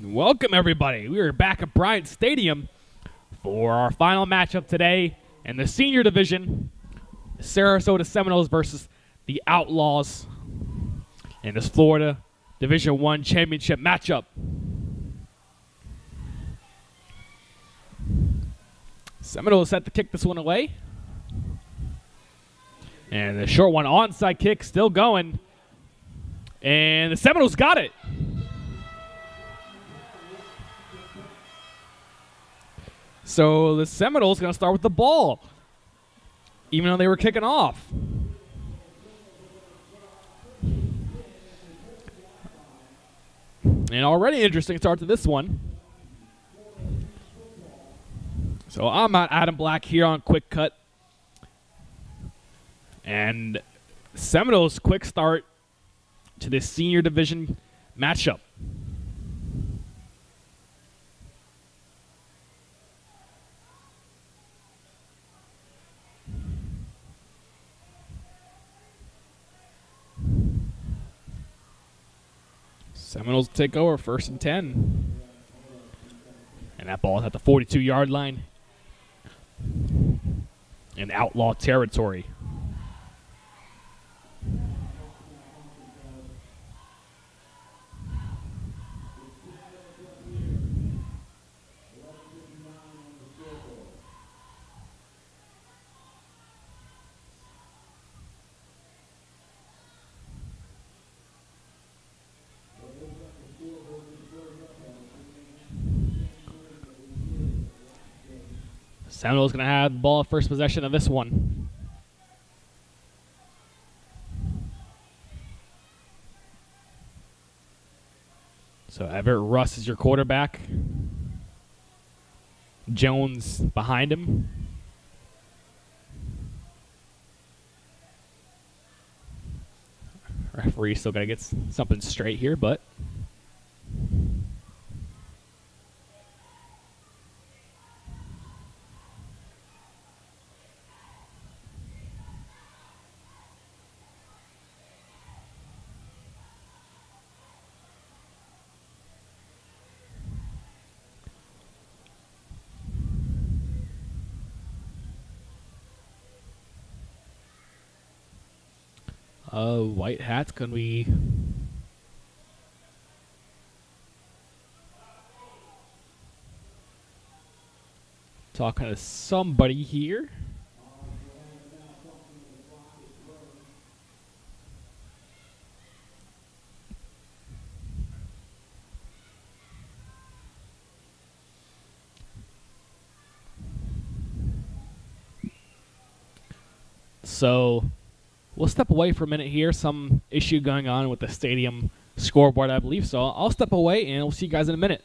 Welcome, everybody. We are back at Bryant Stadium for our final matchup today in the senior division. Sarasota Seminoles versus the Outlaws in this Florida Division I championship matchup. Seminoles set to kick this one away. And the short one, onside kick, still going. And the Seminoles got it. So the Seminoles going to start with the ball, even though they were kicking off. And already interesting start to this one. So I'm at Adam Black here on Quick Cut. And Seminoles quick start to this senior division matchup. Seminoles take over, 1st and 10. And that ball is at the 42-yard line in Outlaw territory. Seminoles going to have the ball at first possession of this one. So Everett Russ is your quarterback. Jones behind him. Referee still got to get something straight here, but... White hats, can we... Talking to somebody here. So... we'll step away for a minute here. Some issue going on with the stadium scoreboard, I believe. So I'll step away, and we'll see you guys in a minute.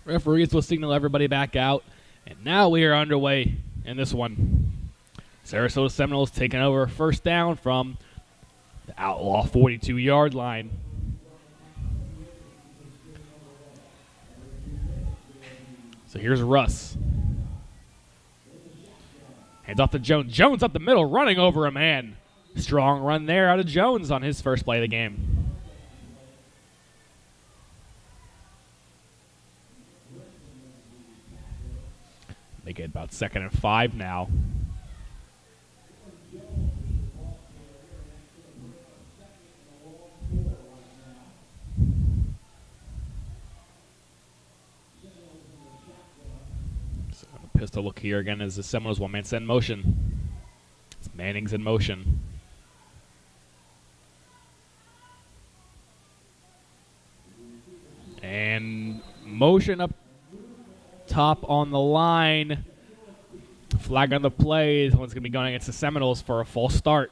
Referees will signal everybody back out. And now we are underway in this one. Sarasota Seminoles taking over 1st down from The Outlaw 42-yard line. So here's Russ. Hands off to Jones. Jones up the middle, running over a man. Strong run there out of Jones on his first play of the game. Make it about 2nd and 5 now. So pistol look here again as the Seminoles one-man set in motion. It's Manning's in motion. And motion up top on the line. Flag on the play. This one's going to be going against the Seminoles for a false start.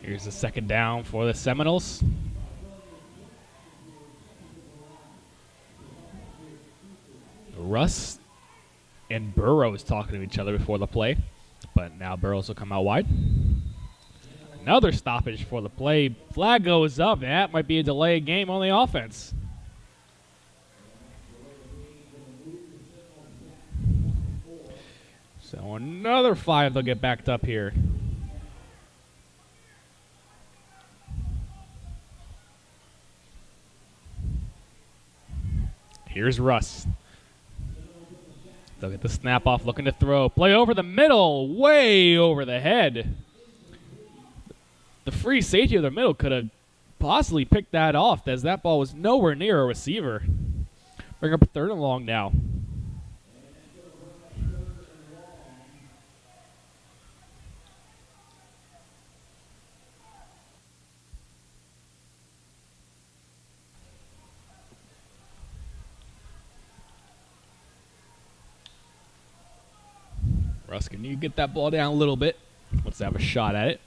Here's the 2nd down for the Seminoles. Russ and Burrows talking to each other before the play, but now Burrows will come out wide. Another stoppage for the play. Flag goes up. That might be a delay game on the offense. So another 5 they'll get backed up here. Here's Russ. They'll get the snap off, looking to throw. Play over the middle, way over the head. The free safety of the middle could have possibly picked that off, as that ball was nowhere near a receiver. Bring up a 3rd and long now. Russ, can you get that ball down a little bit? Let's have a shot at it.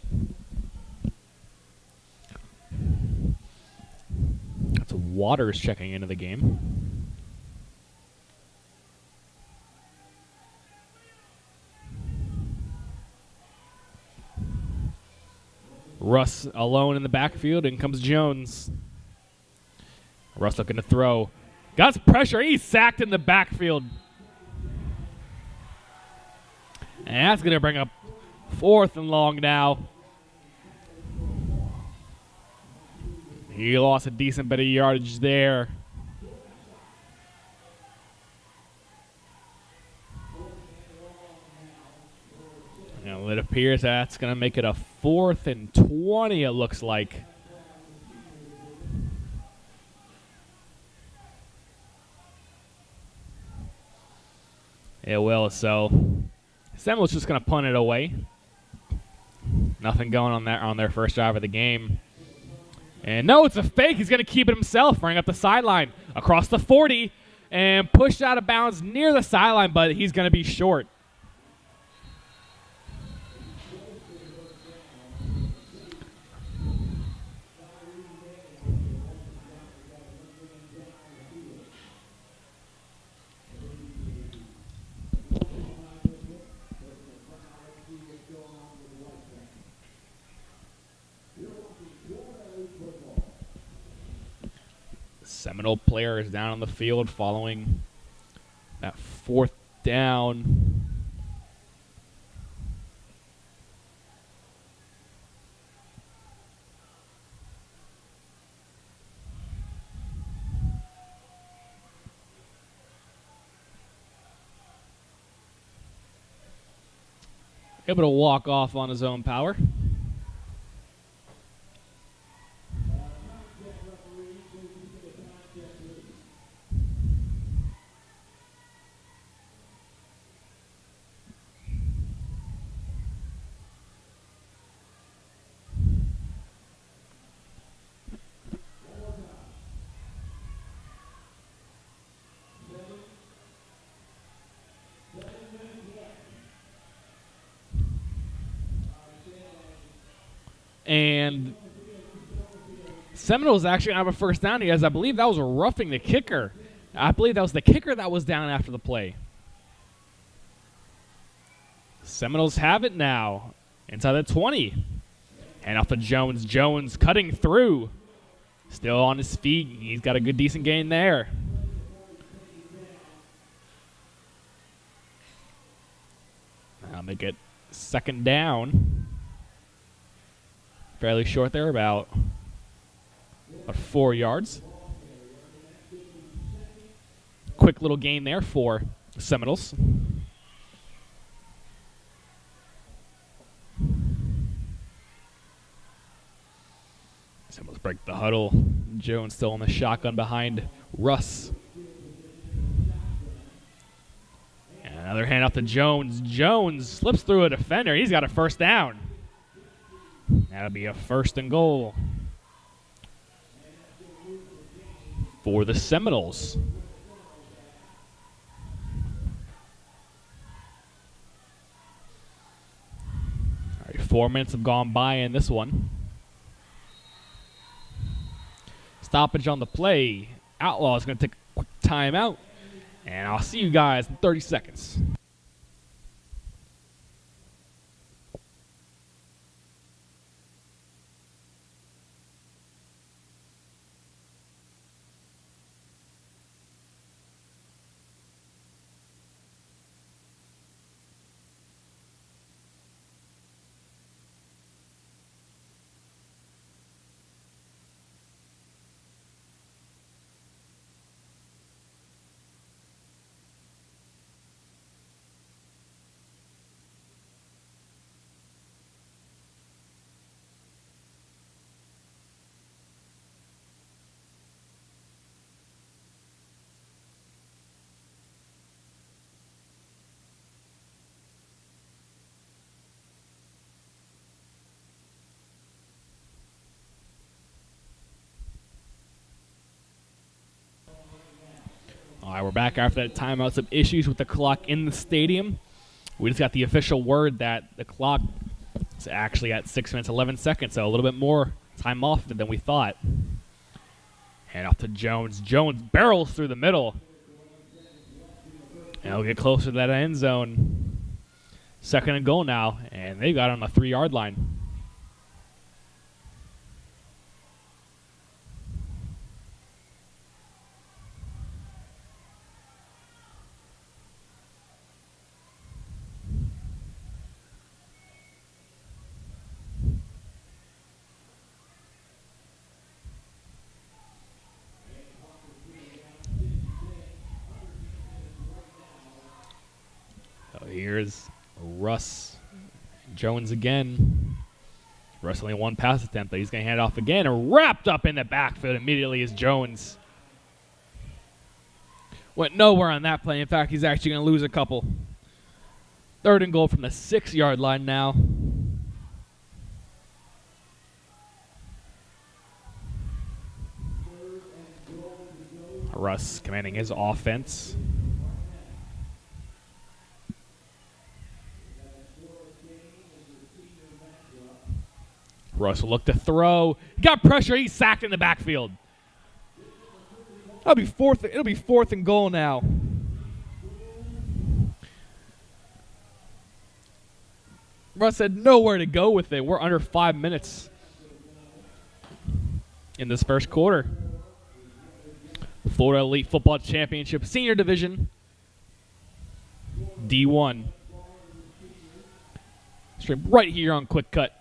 That's Waters checking into the game. Russ alone in the backfield, and comes Jones. Russ looking to throw. Got pressure. He's sacked in the backfield. And that's going to bring up 4th and long now. He lost a decent bit of yardage there. And it appears that's going to make it a 4th and 20, it looks like. It will, so Seminoles just going to punt it away. Nothing going on their first drive of the game. And no, it's a fake. He's going to keep it himself, running up the sideline across the 40 and pushed out of bounds near the sideline, but he's going to be short. Seminole player is down on the field following that 4th down. Able to walk off on his own power. And Seminoles actually have a first down here, as I believe that was roughing the kicker. I believe that was the kicker that was down after the play. Seminoles have it now inside the 20. And off to Jones. Jones cutting through. Still on his feet. He's got a good, decent gain there. Now make it second down. Fairly short there, about 4 yards. Quick little gain there for the Seminoles. Seminoles break the huddle. Jones still in the shotgun behind Russ. And another handoff to Jones. Jones slips through a defender. He's got a first down. That'll be a 1st and goal for the Seminoles. All right, 4 minutes have gone by in this one. Stoppage on the play. Outlaws going to take a quick timeout. And I'll see you guys in 30 seconds. All right, we're back after that timeout. Some issues with the clock in the stadium. We just got the official word that the clock is actually at 6 minutes, 11 seconds, so a little bit more time off than we thought. Hand off to Jones. Jones barrels through the middle. And he'll get closer to that end zone. 2nd and goal now, and they got on the 3-yard line. Here's Russ. Jones again. Russ only 1 pass attempt, but he's going to hand it off again. And wrapped up in the backfield immediately is Jones. Went nowhere on that play. In fact, he's actually going to lose a couple. 3rd and goal from the 6-yard line now. Russ commanding his offense. Russ will look to throw. He got pressure. He's sacked in the backfield. It'll be 4th and goal now. Russ had nowhere to go with it. We're under 5 minutes in this first quarter. Florida Elite Football Championship Senior Division D1. Straight right here on Quick Cut.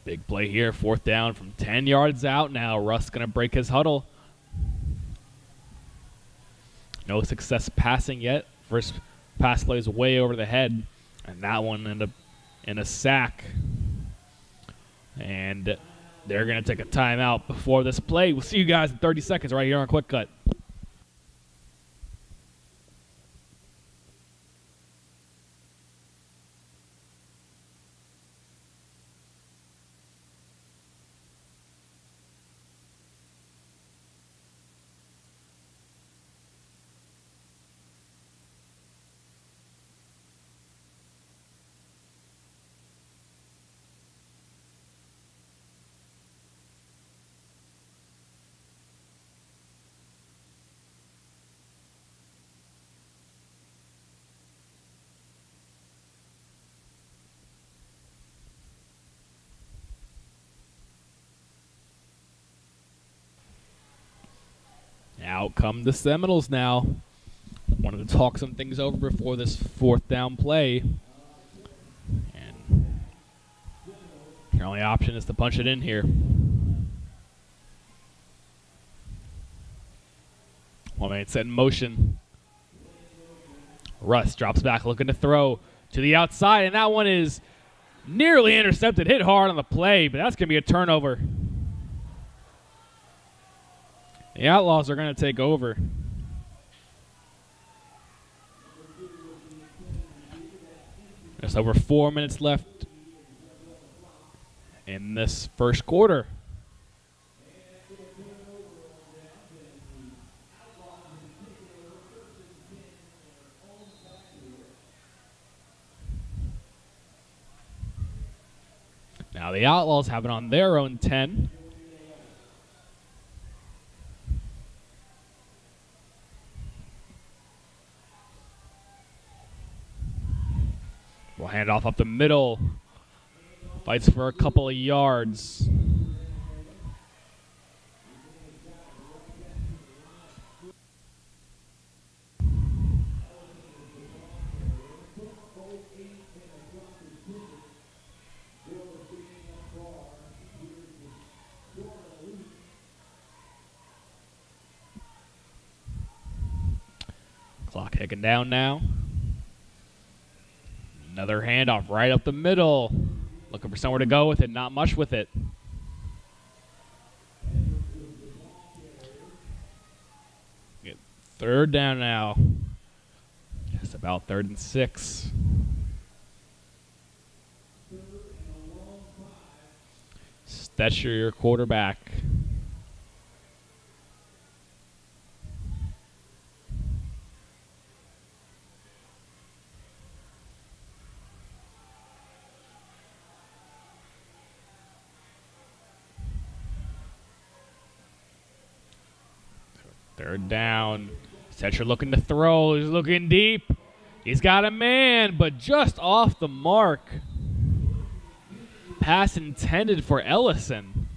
Big play here, 4th down from 10 yards out now. Russ going to break his huddle. No success passing yet. First pass play is way over the head, and that one ended up in a sack. And they're going to take a timeout before this play. We'll see you guys in 30 seconds right here on Quick Cut. Out come the Seminoles now. Wanted to talk some things over before this fourth down play. And your only option is to punch it in here. One minute set in motion. Russ drops back looking to throw to the outside, and that one is nearly intercepted. Hit hard on the play, but that's going to be a turnover. The Outlaws are going to take over. There's over 4 minutes left in this first quarter. Now the Outlaws have it on their own 10. We'll hand off up the middle. Fights for a couple of yards. Clock ticking down now. Another handoff right up the middle. Looking for somewhere to go with it. Not much with it. Get third down now. Just about 3rd and 6. Stetcher, your quarterback. Third down. Stetcher looking to throw. He's looking deep. He's got a man, but just off the mark. Pass intended for Ellison.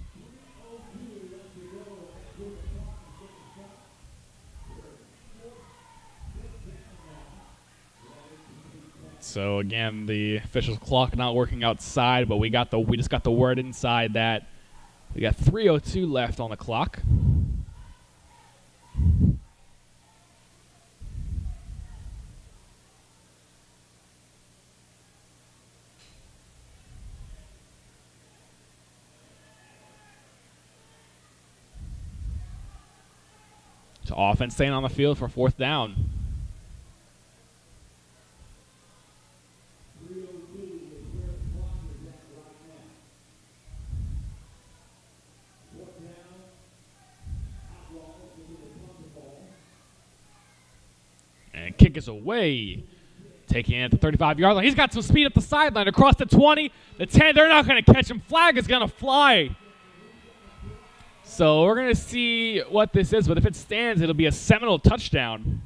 So again, the officials' clock not working outside, but we just got the word inside that we got 3:02 left on the clock. So offense staying on the field for 4th down. And kick is away. Taking it at the 35-yard line. He's got some speed up the sideline across the 20, the 10. They're not going to catch him. Flag is going to fly. So we're going to see what this is, but if it stands, it'll be a Seminole touchdown.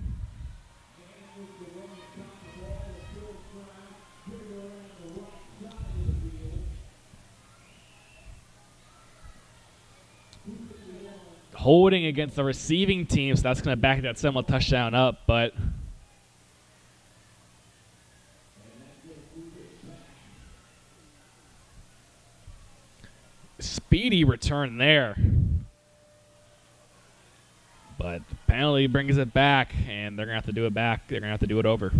Holding against the receiving team, so that's going to back that Seminole touchdown up, but speedy return there. But the penalty brings it back, and they're going to have to do it back. They're going to have to do it over.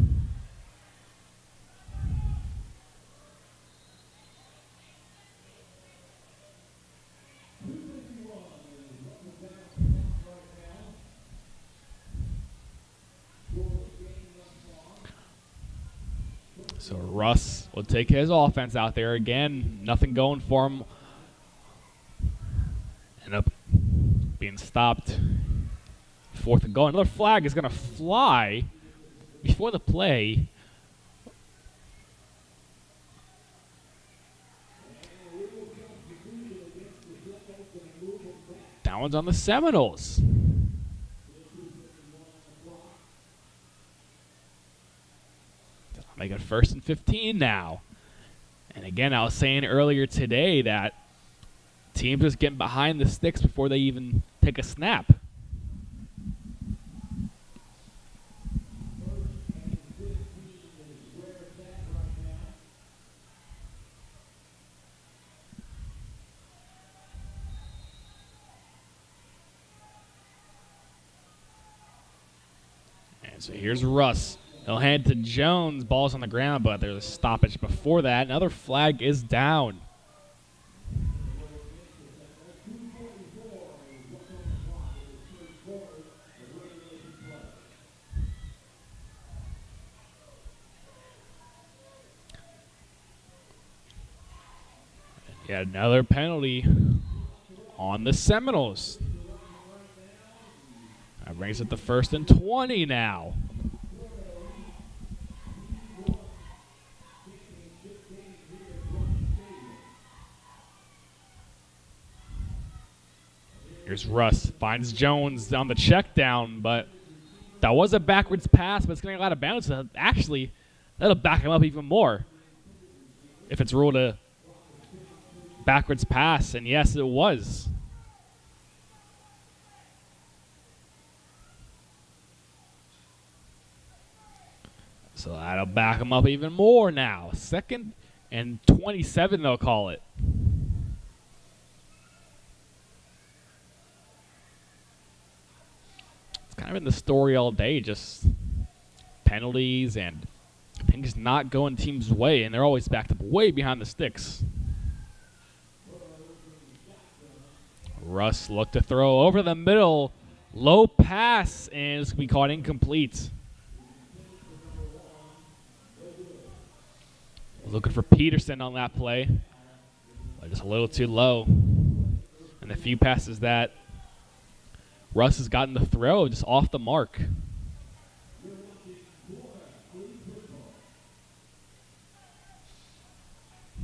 So Russ will take his offense out there again. Nothing going for him. End up being stopped. 4th and goal. Another flag is going to fly before the play. That one's on the Seminoles. Make it 1st and 15 now. And again, I was saying earlier today that teams just getting behind the sticks before they even take a snap. So here's Russ. He'll hand to Jones. Ball's on the ground, but there's a stoppage before that. Another flag is down. Yet another penalty on the Seminoles. That brings it to 1st and 20 now. Here's Russ. Finds Jones on the check down, but that was a backwards pass, but it's going to get out of bounds. So actually, that'll back him up even more if it's ruled a backwards pass, and yes, it was. So that'll back him up even more now. 2nd and 27, they'll call it. It's kind of been the story all day, just penalties and things not going teams' way, and they're always backed up way behind the sticks. Russ looked to throw over the middle. Low pass, and it's going to be caught incomplete. Looking for Peterson on that play. But just a little too low. And the few passes that Russ has gotten to throw just off the mark.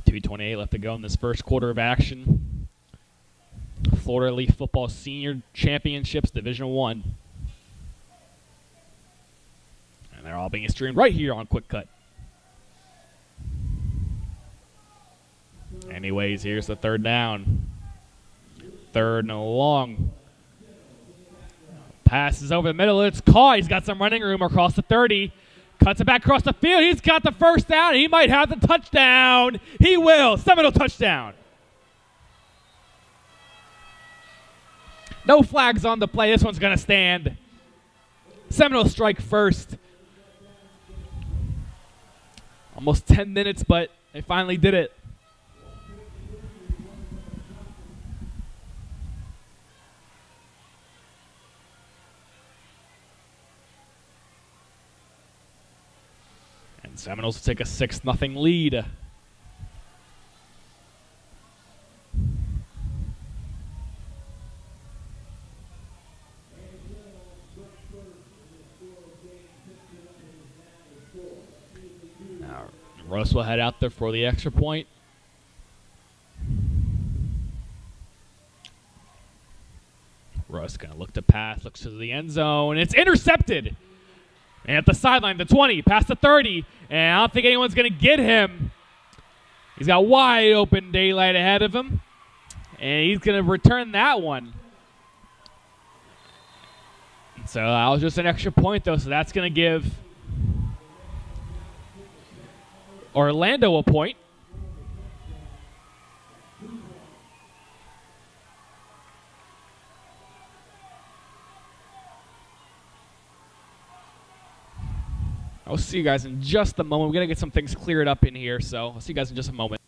.228 left to go in this first quarter of action. Florida League Football Senior Championships Division I. And they're all being streamed right here on Quick Cut. Anyways, here's the 3rd down. 3rd and long. Passes over the middle. It's caught. He's got some running room across the 30. Cuts it back across the field. He's got the 1st down. He might have the touchdown. He will. Seminole touchdown. No flags on the play. This one's going to stand. Seminole strike first. Almost 10 minutes, but they finally did it. And Seminoles will take a 6-0 lead. Russ will head out there for the extra point. Russ going to look to pass, looks to the end zone. It's intercepted. And at the sideline, the 20, past the 30. And I don't think anyone's going to get him. He's got wide open daylight ahead of him. And he's going to return that one. So that was just an extra point, though. So that's going to give Orlando a point. I'll see you guys in just a moment. We're going to get some things cleared up in here, so I'll see you guys in just a moment.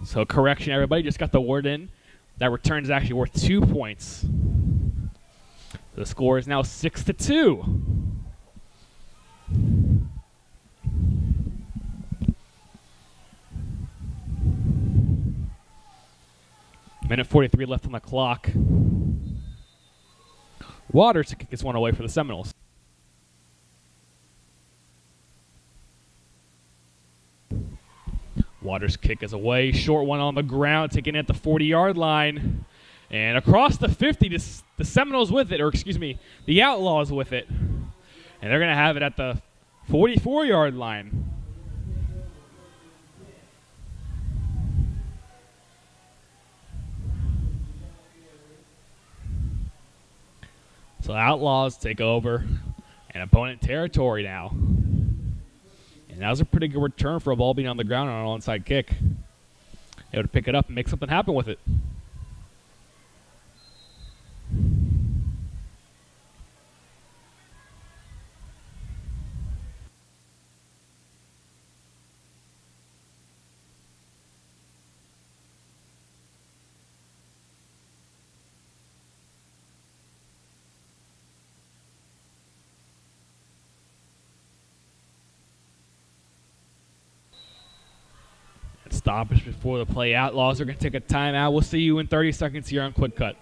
So correction, everybody, just got the word in. That return is actually worth 2 points. The score is now 6-2. Minute 43 left on the clock. Waters to kick this one away for the Seminoles. Waters' kick is away. Short one on the ground, taking it at the 40-yard line. And across the 50, the Seminoles with it, or excuse me, the Outlaws with it. And they're going to have it at the 44-yard line. So Outlaws take over in opponent territory now. And that was a pretty good return for a ball being on the ground on an onside kick. Able to pick it up and make something happen with it. Stoppage before the play. Outlaws are going to take a timeout. We'll see you in 30 seconds here on Quick Cut.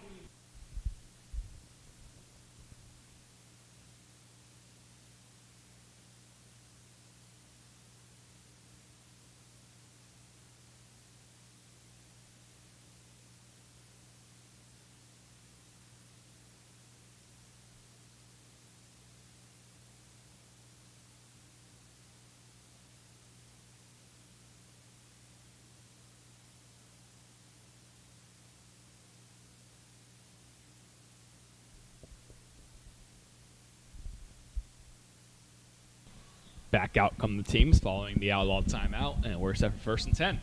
Back out come the teams following the Outlaw timeout, and we're set for 1st and 10.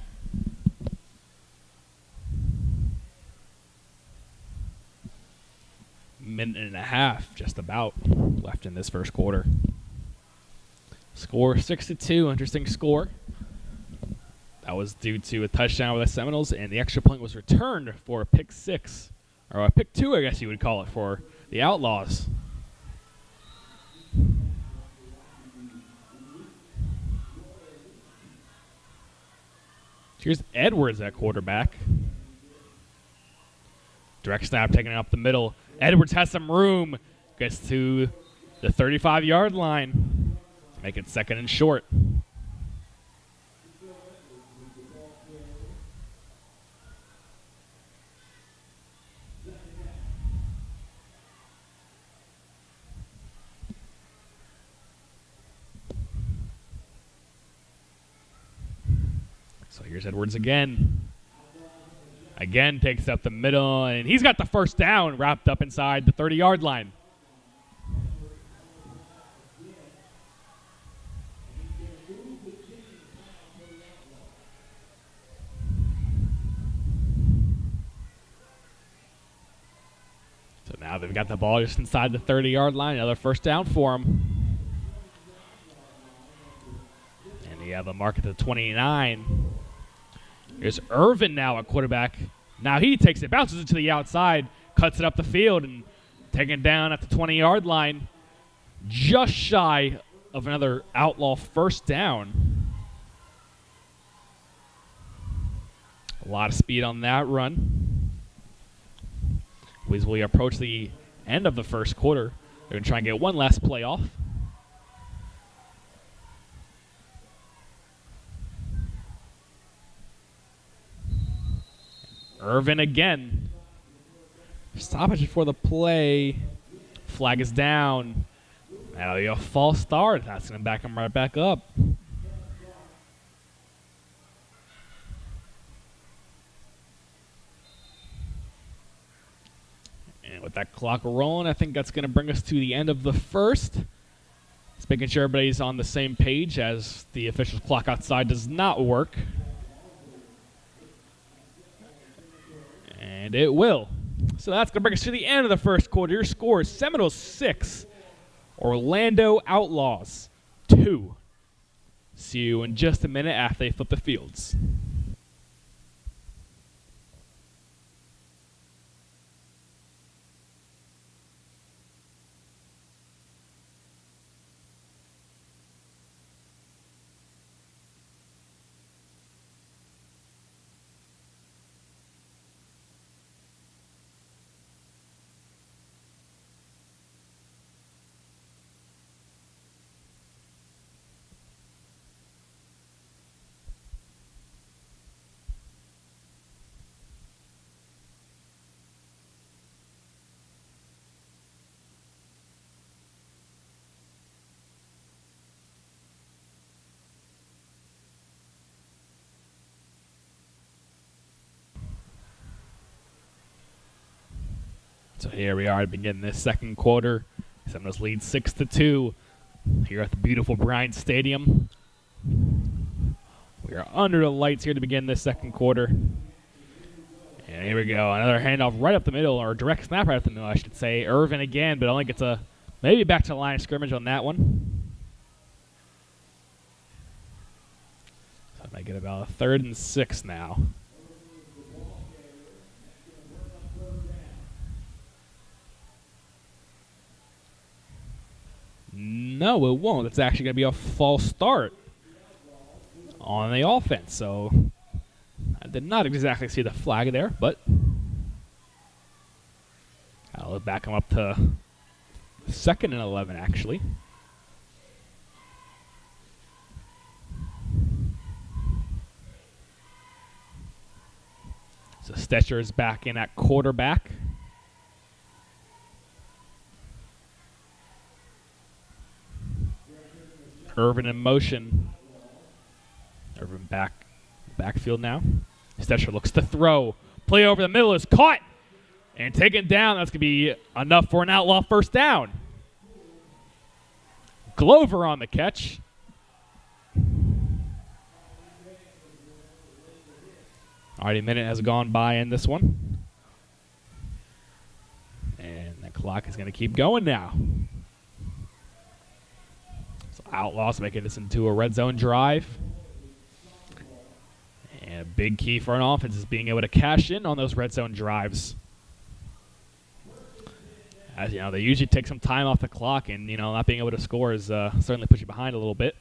Minute and a half, just about, left in this first quarter. Score 6-2, interesting score. That was due to a touchdown with the Seminoles, and the extra point was returned for a pick 6, or a pick 2, I guess you would call it, for the Outlaws. Here's Edwards at quarterback. Direct snap taking it up the middle. Edwards has some room. Gets to the 35-yard line. Make it 2nd and short. So here's Edwards again. Again takes up the middle, and he's got the first down wrapped up inside the 30-yard line. So now they've got the ball just inside the 30-yard line. Another first down for them. And you have a mark at the 29. Here's Irvin now at quarterback. Now he takes it, bounces it to the outside, cuts it up the field, and taking it down at the 20-yard line. Just shy of another Outlaw first down. A lot of speed on that run. As we approach the end of the first quarter, they're going to try and get one last play off. Irvin again. Stoppage before the play. Flag is down. That'll be a false start. That's going to back him right back up. And with that clock rolling, I think that's going to bring us to the end of the first. Just making sure everybody's on the same page, as the official clock outside does not work. And it will. So that's going to bring us to the end of the first quarter. Your score is Seminoles 6, Orlando Outlaws 2. See you in just a minute after they flip the fields. So here we are to begin this second quarter. Seminoles lead 6-2 here at the beautiful Bryant Stadium. We are under the lights here to begin this second quarter. And here we go. Another handoff right up the middle, or direct snap right up the middle, I should say. Irvin again, but only gets maybe back to the line of scrimmage on that one. So I might get about a 3rd and 6 now. No, it won't. It's actually going to be a false start on the offense. So I did not exactly see the flag there, but I'll back him up to 2nd and 11, actually. So Stetcher is back in at quarterback. Irvin in motion. Irvin backfield now. Stetcher looks to throw. Play over the middle is caught and taken down. That's going to be enough for an Outlaw first down. Glover on the catch. Already a minute has gone by in this one. And the clock is going to keep going now. Outlaws making this into a red zone drive. And a big key for an offense is being able to cash in on those red zone drives. As you know, they usually take some time off the clock, and not being able to score is certainly puts you behind a little bit.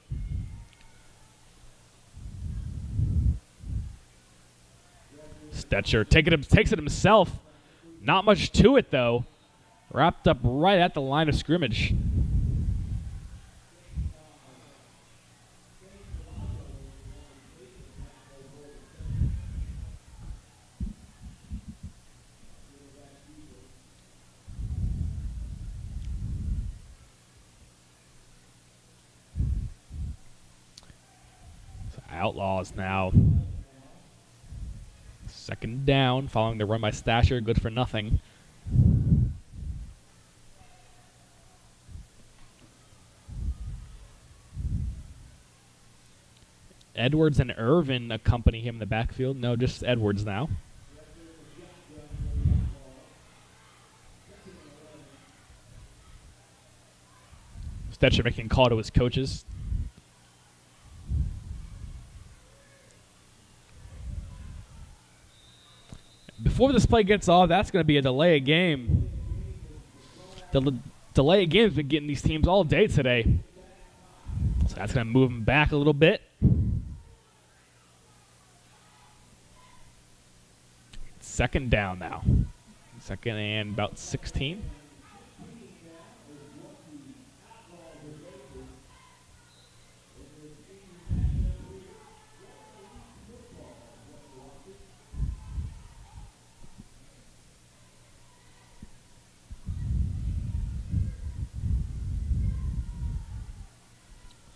Stetcher takes it himself. Not much to it though. Wrapped up right at the line of scrimmage. Outlaws now 2nd down, following the run by Stasher, good for nothing. Edwards and Irvin accompany him in the backfield. No, just Edwards now. Stetcher making a call to his coaches. Before this play gets off, that's going to be a delay of game. The delay of game has been getting these teams all day today. So that's going to move them back a little bit. 2nd down now. 2nd and about 16.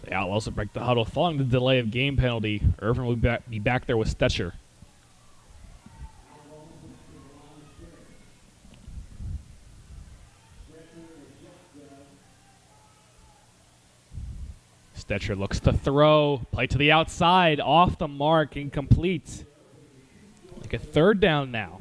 The Outlaws will break the huddle. Following the delay of game penalty, Irvin will be back there with Stetcher. Stetcher looks to throw. Play to the outside. Off the mark. Incomplete. Like a 3rd down now.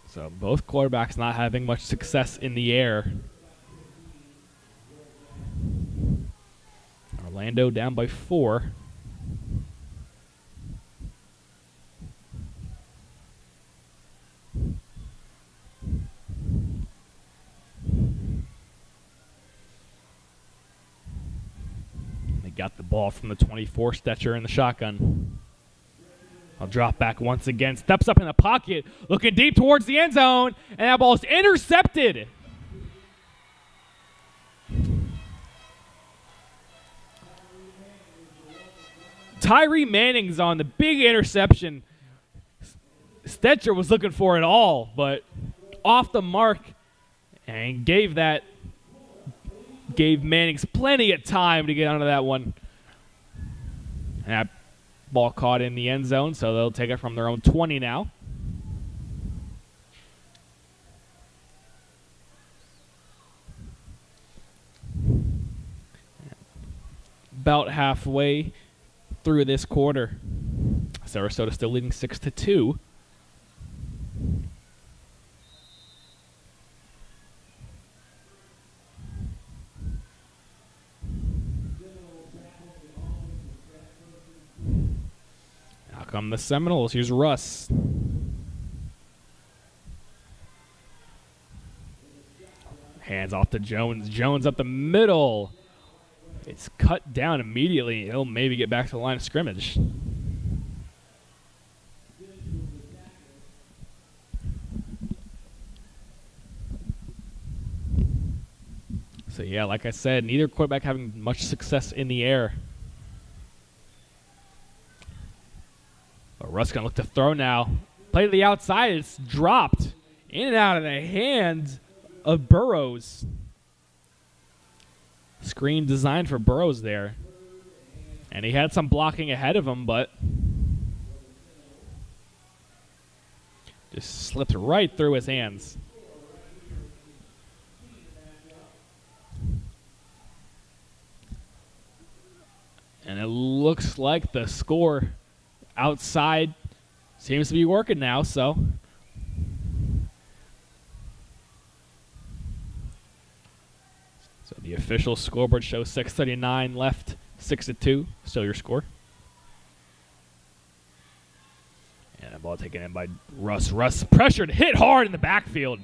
So both quarterbacks not having much success in the air. Orlando down by 4. They got the ball from the 24, Stetcher in the shotgun. I'll drop back once again. Steps up in the pocket, looking deep towards the end zone, and that ball is intercepted. Tyree Manning's on the big interception. Stetcher was looking for it all, but off the mark, And gave Mannings plenty of time to get onto that one. And that ball caught in the end zone, so they'll take it from their own 20 now. About halfway through this quarter, Sarasota still leading 6-2. Now come the Seminoles. Here's Russ. Hands off to Jones. Jones up the middle. It's cut down immediately. He'll maybe get back to the line of scrimmage. So, yeah, like I said, neither quarterback having much success in the air. But Russ going to look to throw now. Play to the outside. It's dropped in and out of the hands of Burrows. Screen designed for Burrows there. And he had some blocking ahead of him, but just slipped right through his hands. And it looks like the score outside seems to be working now, so the official scoreboard shows 6:39 left, 6-2. Still your score. And the ball taken in by Russ. Russ pressured, hit hard in the backfield.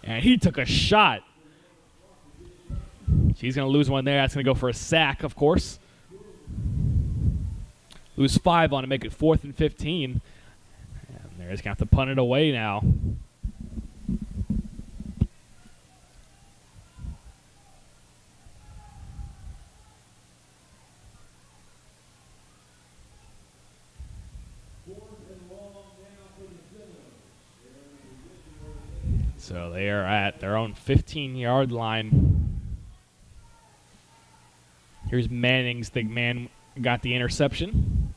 And he took a shot. He's going to lose one there. That's going to go for a sack, of course. Lose 5 on to make it 4th and 15. And they're just going to have to punt it away now. So they are at their own 15-yard line. Here's Mannings. The man got the interception.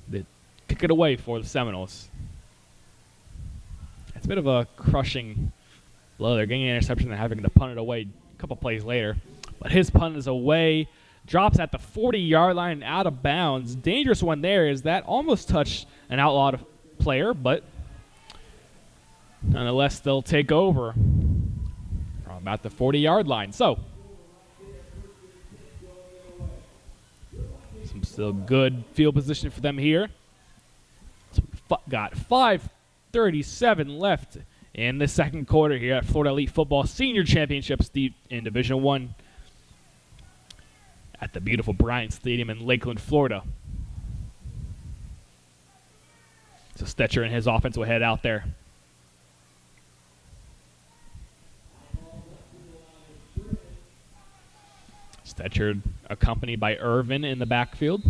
They kick it away for the Seminoles. It's a bit of a crushing blow. They're getting an interception and having to punt it away a couple plays later. But his punt is away. Drops at the 40-yard line out of bounds. Dangerous one there is that almost touched an Outlaw player, but nonetheless, they'll take over from about the 40-yard line. So, some still good field position for them here. So got 5:37 left in the second quarter here at Florida Elite Football Senior Championships in Division I at the beautiful Bryant Stadium in Lakeland, Florida. So Stetcher and his offense will head out there. Stetcher accompanied by Irvin in the backfield.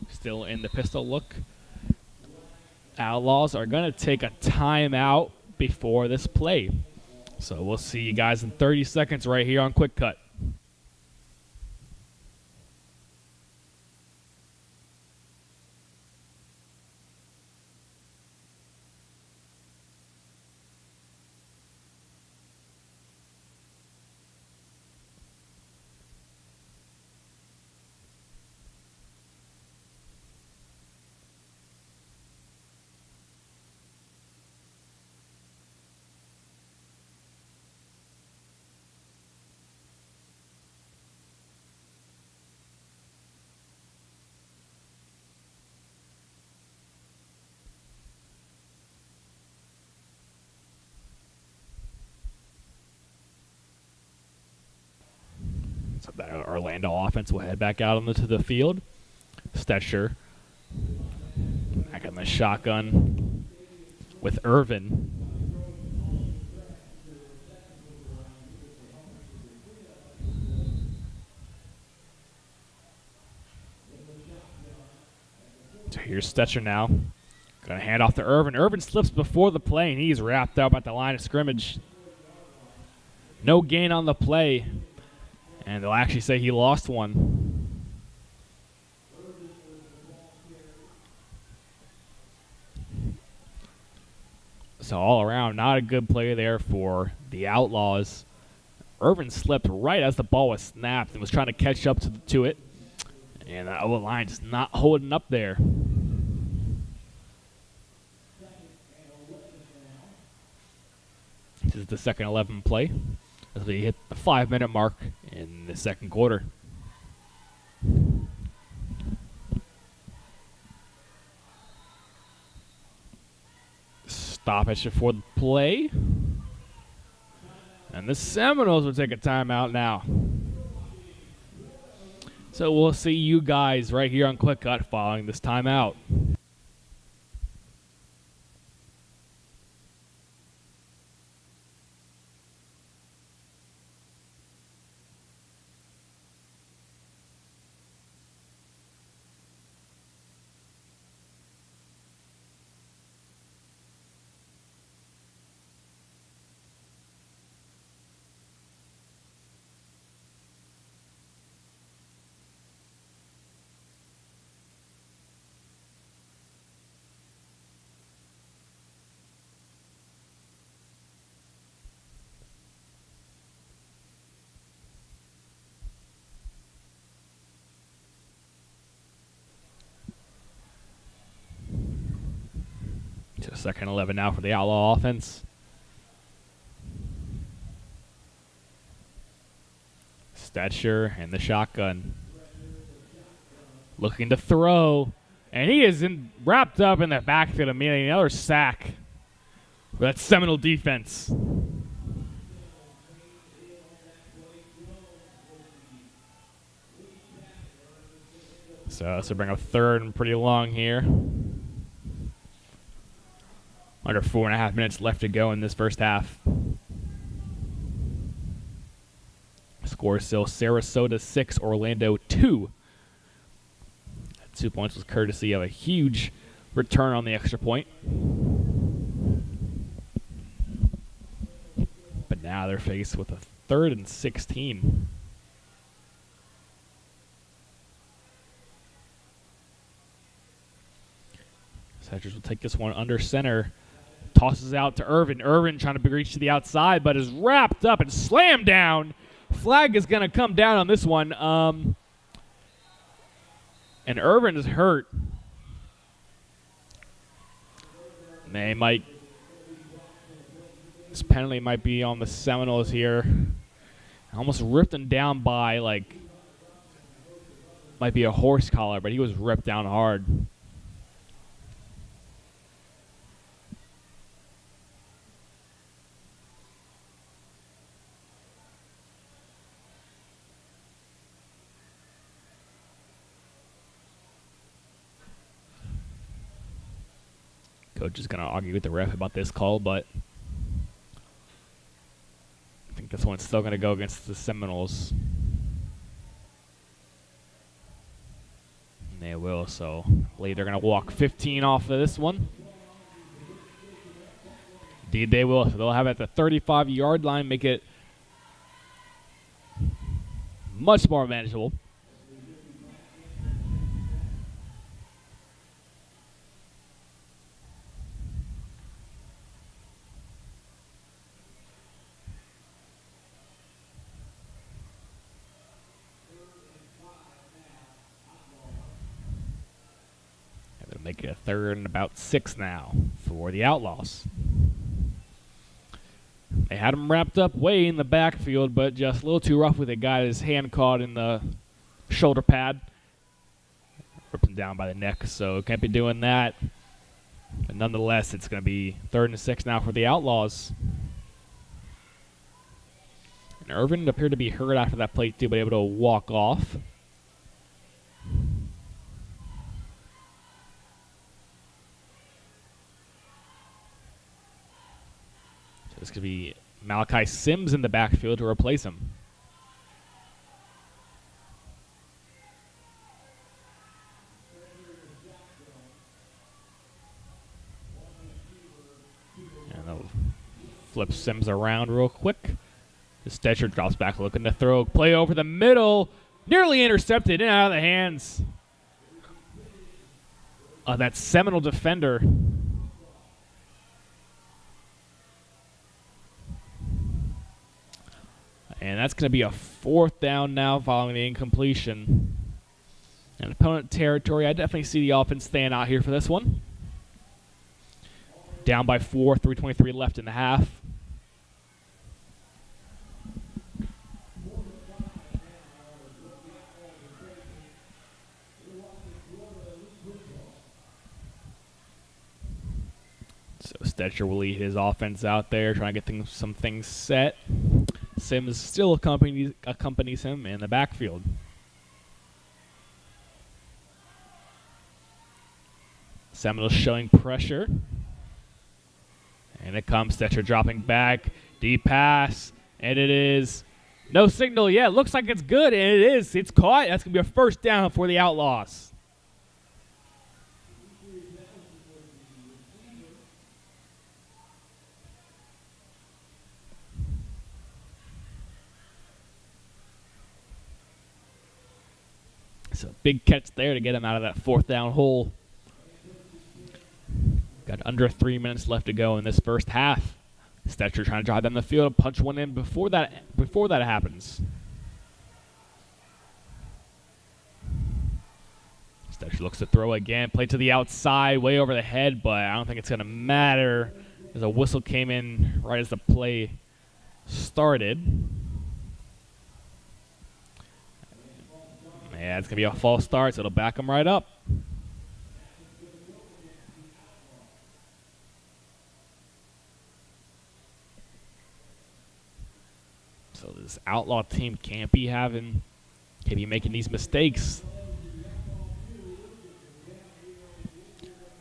Still in the pistol look. Outlaws are going to take a timeout before this play. So we'll see you guys in 30 seconds right here on Quick Cut. So that Orlando offense will head back out onto the field. Stetcher back on the shotgun with Irvin. So here's Stetcher now. Gonna hand off to Irvin. Irvin slips before the play, and he's wrapped up at the line of scrimmage. No gain on the play, and they'll actually say he lost one. So all around, not a good play there for the Outlaws. Irvin slipped right as the ball was snapped and was trying to catch up to it. And the O-line just not holding up there. This is the second 11 play as we hit the 5-minute mark in the second quarter. Stoppage before the play. And the Seminoles will take a timeout now. So we'll see you guys right here on Quick Cut following this timeout. To second 11 now for the Outlaw offense. Stetcher and the shotgun. Looking to throw. And he is wrapped up in the backfield immediately. Another sack for that Seminole defense. So this will bring up third and pretty long here. Under 4.5 minutes left to go in this first half. Score still Sarasota 6, Orlando 2. That 2 points was courtesy of a huge return on the extra point. But now they're faced with a 3rd and 16. Sedgers will take this one under center. Tosses out to Irvin. Irvin trying to reach to the outside, but is wrapped up and slammed down. Flag is going to come down on this one. And Irvin is hurt. They might. This penalty might be on the Seminoles here. Almost ripped him down by, like, might be a horse collar, but he was ripped down hard. Coach is going to argue with the ref about this call, but I think this one's still going to go against the Seminoles. And they will, so they're going to walk 15 off of this one. Indeed, they will. So they'll have it at the 35-yard line, make it much more manageable. Make it a 3rd and about 6 now for the Outlaws. They had him wrapped up way in the backfield, but just a little too rough with it. Got his hand caught in the shoulder pad. Ripped him down by the neck, so can't be doing that. But nonetheless, it's going to be 3rd and 6 now for the Outlaws. And Irvin appeared to be hurt after that play, too, but able to walk off. This could be Malachi Sims in the backfield to replace him. Flips Sims around real quick. The Stetcher drops back looking to throw. Play over the middle. Nearly intercepted and out of the hands of that Seminole defender. And that's going to be a 4th down now following the incompletion. And opponent territory, I definitely see the offense staying out here for this one. Down by 4, 3:23 left in the half. So Stetcher will lead his offense out there, trying to get some things set. Sims still accompanies him in the backfield. Seminoles showing pressure. And it comes, Stetcher dropping back, deep pass, and it is no signal yet. Looks like it's good, and it is. It's caught. That's going to be a 1st down for the Outlaws. So big catch there to get him out of that 4th down hole. Got under 3 minutes left to go in this first half. Stetcher trying to drive down the field, punch one in before that happens. Stetcher looks to throw again, play to the outside, way over the head, but I don't think it's going to matter as a whistle came in right as the play started. Yeah, it's going to be a false start, so it'll back him right up. So this Outlaw team can't be making these mistakes.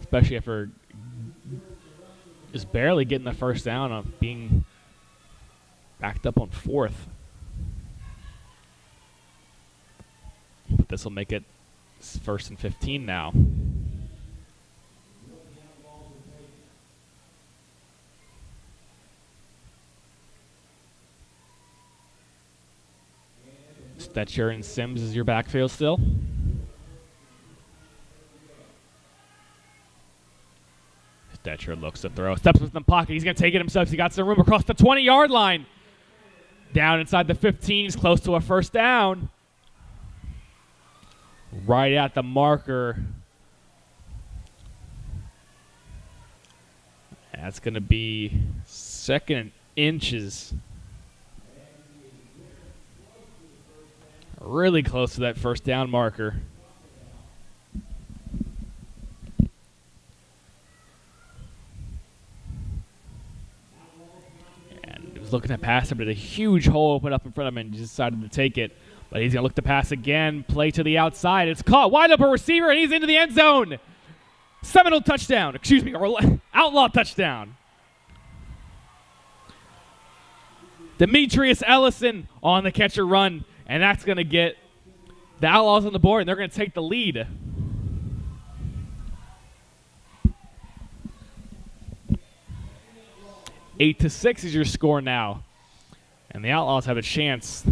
Especially after just barely getting the 1st down on being backed up on 4th. But this will make it 1st and 15 now. Stetcher and Sims is your backfield still. Stetcher looks to throw. Steps within the pocket. He's going to take it himself. He got some room across the 20-yard line. Down inside the 15. He's close to a 1st down. Right at the marker. That's going to be 2nd and inches. Really close to that 1st down marker. And he was looking to pass it, but a huge hole opened up in front of him and he decided to take it. But he's going to look to pass again, play to the outside. It's caught, wide open receiver, and he's into the end zone. Seminole touchdown, or Outlaw touchdown. Demetrius Ellison on the catcher run. And that's going to get the Outlaws on the board, and they're going to take the lead. Eight to 6 is your score now. And the Outlaws have a chance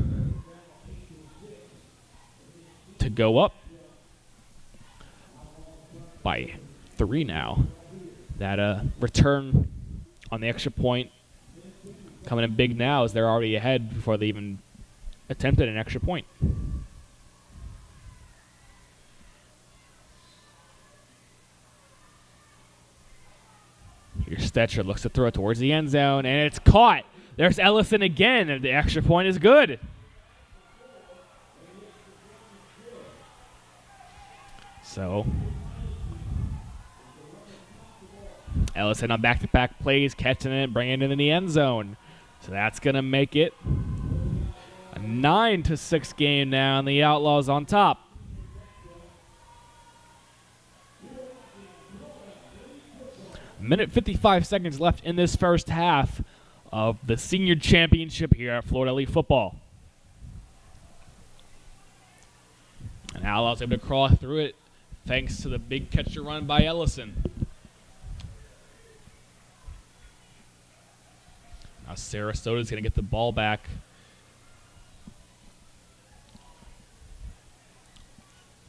to go up by 3 now. That return on the extra point coming in big now as they're already ahead before they even attempted an extra point. Here Stetcher looks to throw it towards the end zone, and it's caught. There's Ellison again, and the extra point is good. So Ellison on back-to-back plays, catching it, bringing it in the end zone. So that's going to make it a 9-6 game now, and the Outlaws on top. Minute 55 seconds left in this first half of the senior championship here at Florida Elite Football. And Outlaws able to crawl through it thanks to the big catcher run by Ellison. Sarasota's going to get the ball back.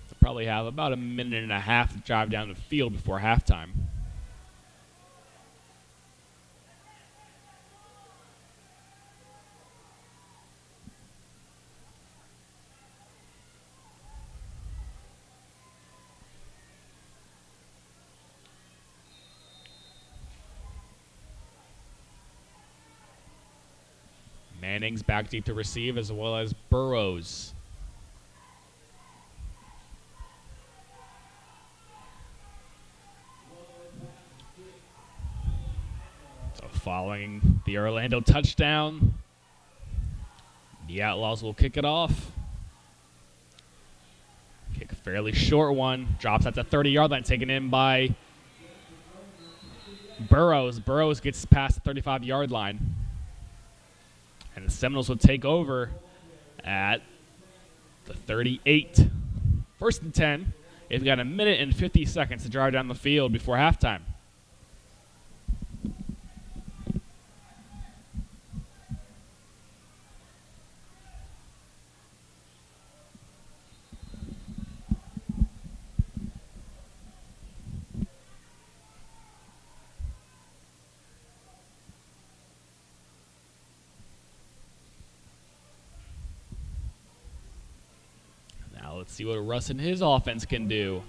They'll probably have about a minute and a half to drive down the field before halftime. Manning's back deep to receive, as well as Burrows. So following the Orlando touchdown, the Outlaws will kick it off. Kick a fairly short one. Drops at the 30-yard line, taken in by Burrows. Burrows gets past the 35-yard line. And the Seminoles will take over at the 38. First and 10. They've got a minute and 50 seconds to drive down the field before halftime. Let's see what Russ and his offense can do.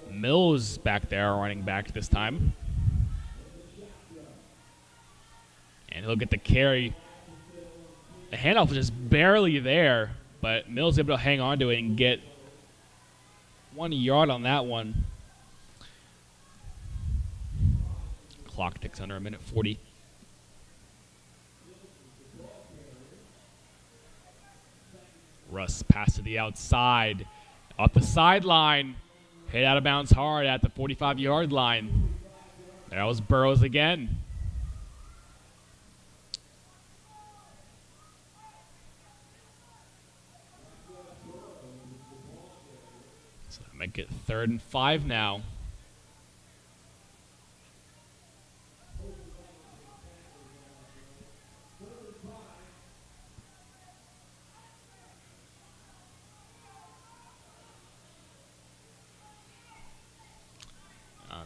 Mills back there, running back this time. And he'll get the carry. The handoff was just barely there, but Mills able to hang on to it and get 1 yard on that one. Clock ticks under a minute 40. Russ pass to the outside, off the sideline, hit out of bounds hard at the 45-yard line. There was Burrows again. So that might get 3rd and 5 now.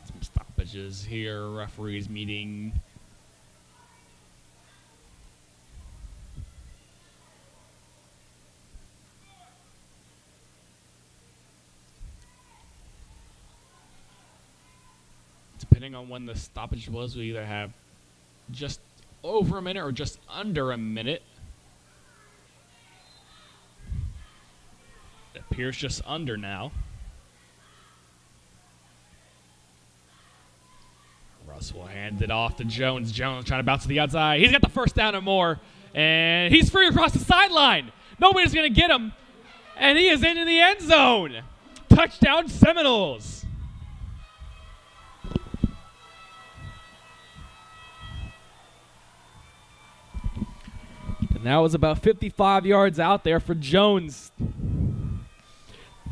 Some stoppages here. Referees meeting. Depending on when the stoppage was, we either have just over a minute or just under a minute. It appears just under now. Russ will hand it off to Jones. Jones trying to bounce to the outside. He's got the first down and more. And he's free across the sideline. Nobody's going to get him. And he is into the end zone. Touchdown Seminoles. And that was about 55 yards out there for Jones.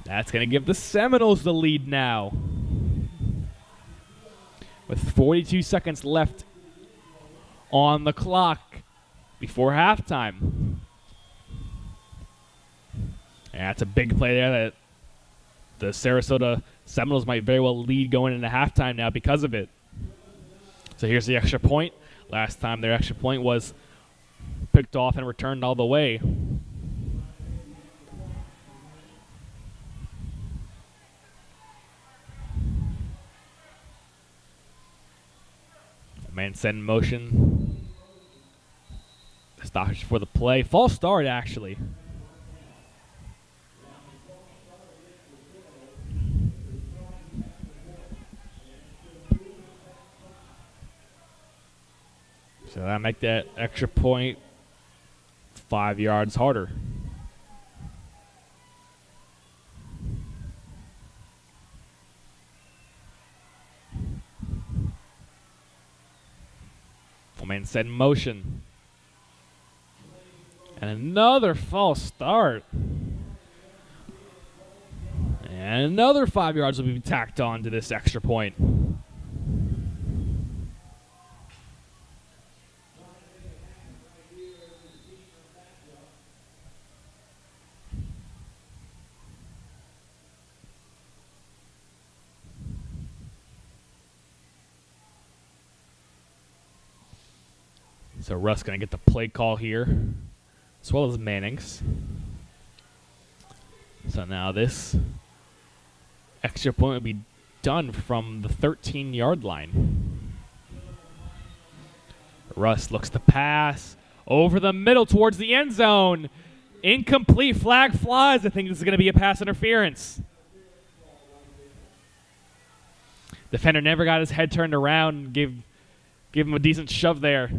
That's going to give the Seminoles the lead now. With 42 seconds left on the clock before halftime. And that's a big play there that the Sarasota Seminoles might very well lead going into halftime now because of it. So here's the extra point. Last time their extra point was picked off and returned all the way. Man set in motion. Stoppage for the play. False start, actually. So that make that extra point 5 yards harder. Man set in motion. And another false start. And another 5 yards will be tacked on to this extra point. So Russ going to get the play call here, as well as Manning's. So now this extra point will be done from the 13-yard line. Russ looks to pass over the middle towards the end zone. Incomplete. Flag flies. I think this is going to be a pass interference. Defender never got his head turned around and gave him a decent shove there.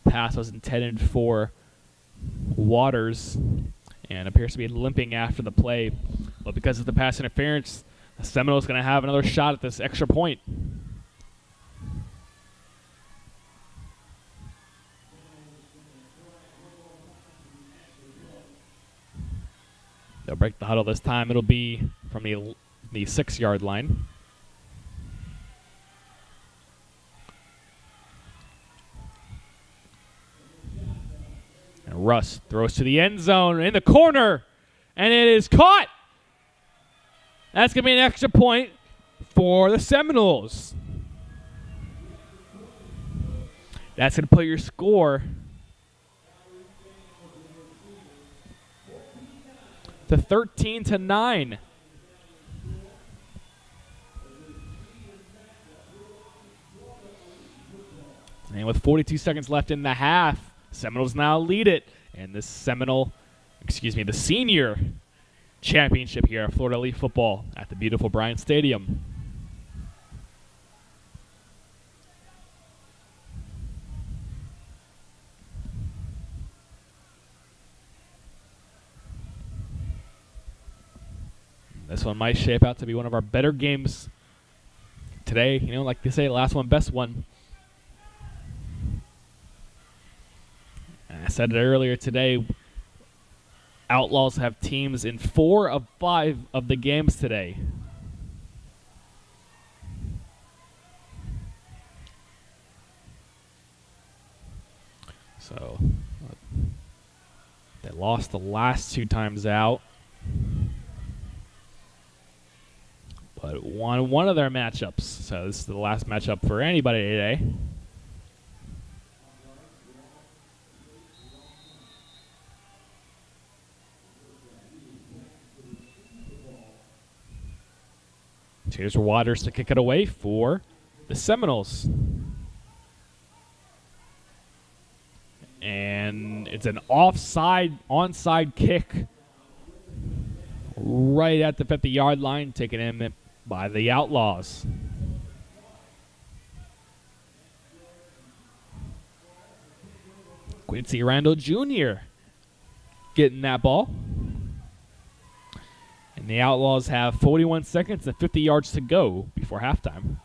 Pass was intended for Waters and appears to be limping after the play. But because of the pass interference, the Seminoles going to have another shot at this extra point. They'll break the huddle this time. It'll be from the 6-yard line. And Russ throws to the end zone in the corner, and it is caught. That's going to be an extra point for the Seminoles. That's going to put your score to 13-9. And with 42 seconds left in the half, Seminoles now lead it, and the senior championship here at Florida Elite Football at the beautiful Bryant Stadium. This one might shape out to be one of our better games today. You know, like they say, last one, best one. I said it earlier today, Outlaws have teams in 4 of 5 of the games today. So they lost the last 2 times out, but won one of their matchups. So this is the last matchup for anybody today. Here's Waters to kick it away for the Seminoles. And it's an onside kick right at the 50-yard line, taken in by the Outlaws. Quincy Randall Jr. getting that ball. And the Outlaws have 41 seconds and 50 yards to go before halftime.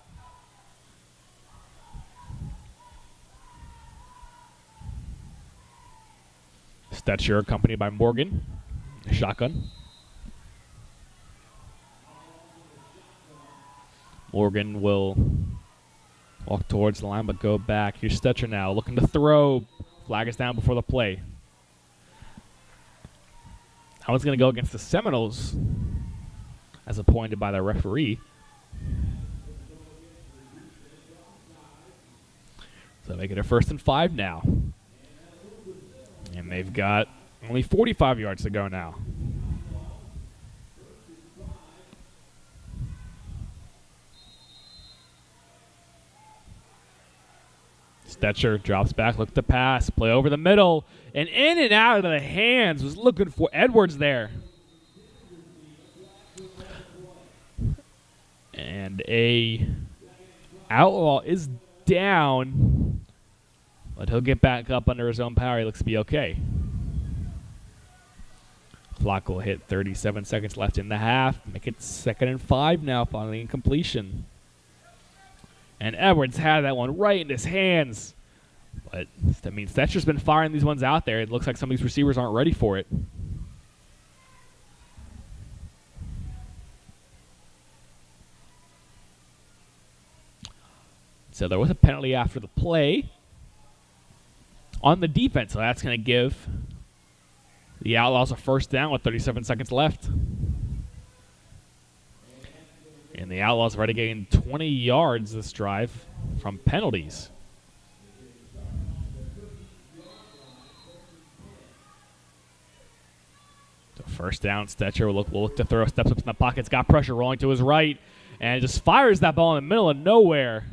Stetcher accompanied by Morgan. Shotgun. Morgan will walk towards the line but go back. Here's Stetcher now looking to throw. Flag is down before the play. That one's going to go against the Seminoles as appointed by the referee. So make it a 1st and 5 now. And they've got only 45 yards to go now. Stetcher drops back, look to pass, play over the middle, and in and out of the hands. Was looking for Edwards there. And a Outlaw is down, but he'll get back up under his own power. He looks to be okay. Clock will hit 37 seconds left in the half. Make it 2nd and 5 now following incompletion. And Edwards had that one right in his hands. But, I mean, Stetcher's been firing these ones out there. It looks like some of these receivers aren't ready for it. So there was a penalty after the play on the defense. So that's going to give the Outlaws a first down with 37 seconds left. And the Outlaws have already gained 20 yards this drive from penalties. So first down, Stetcher will look to throw, steps up in the pockets, got pressure rolling to his right, and just fires that ball in the middle of nowhere.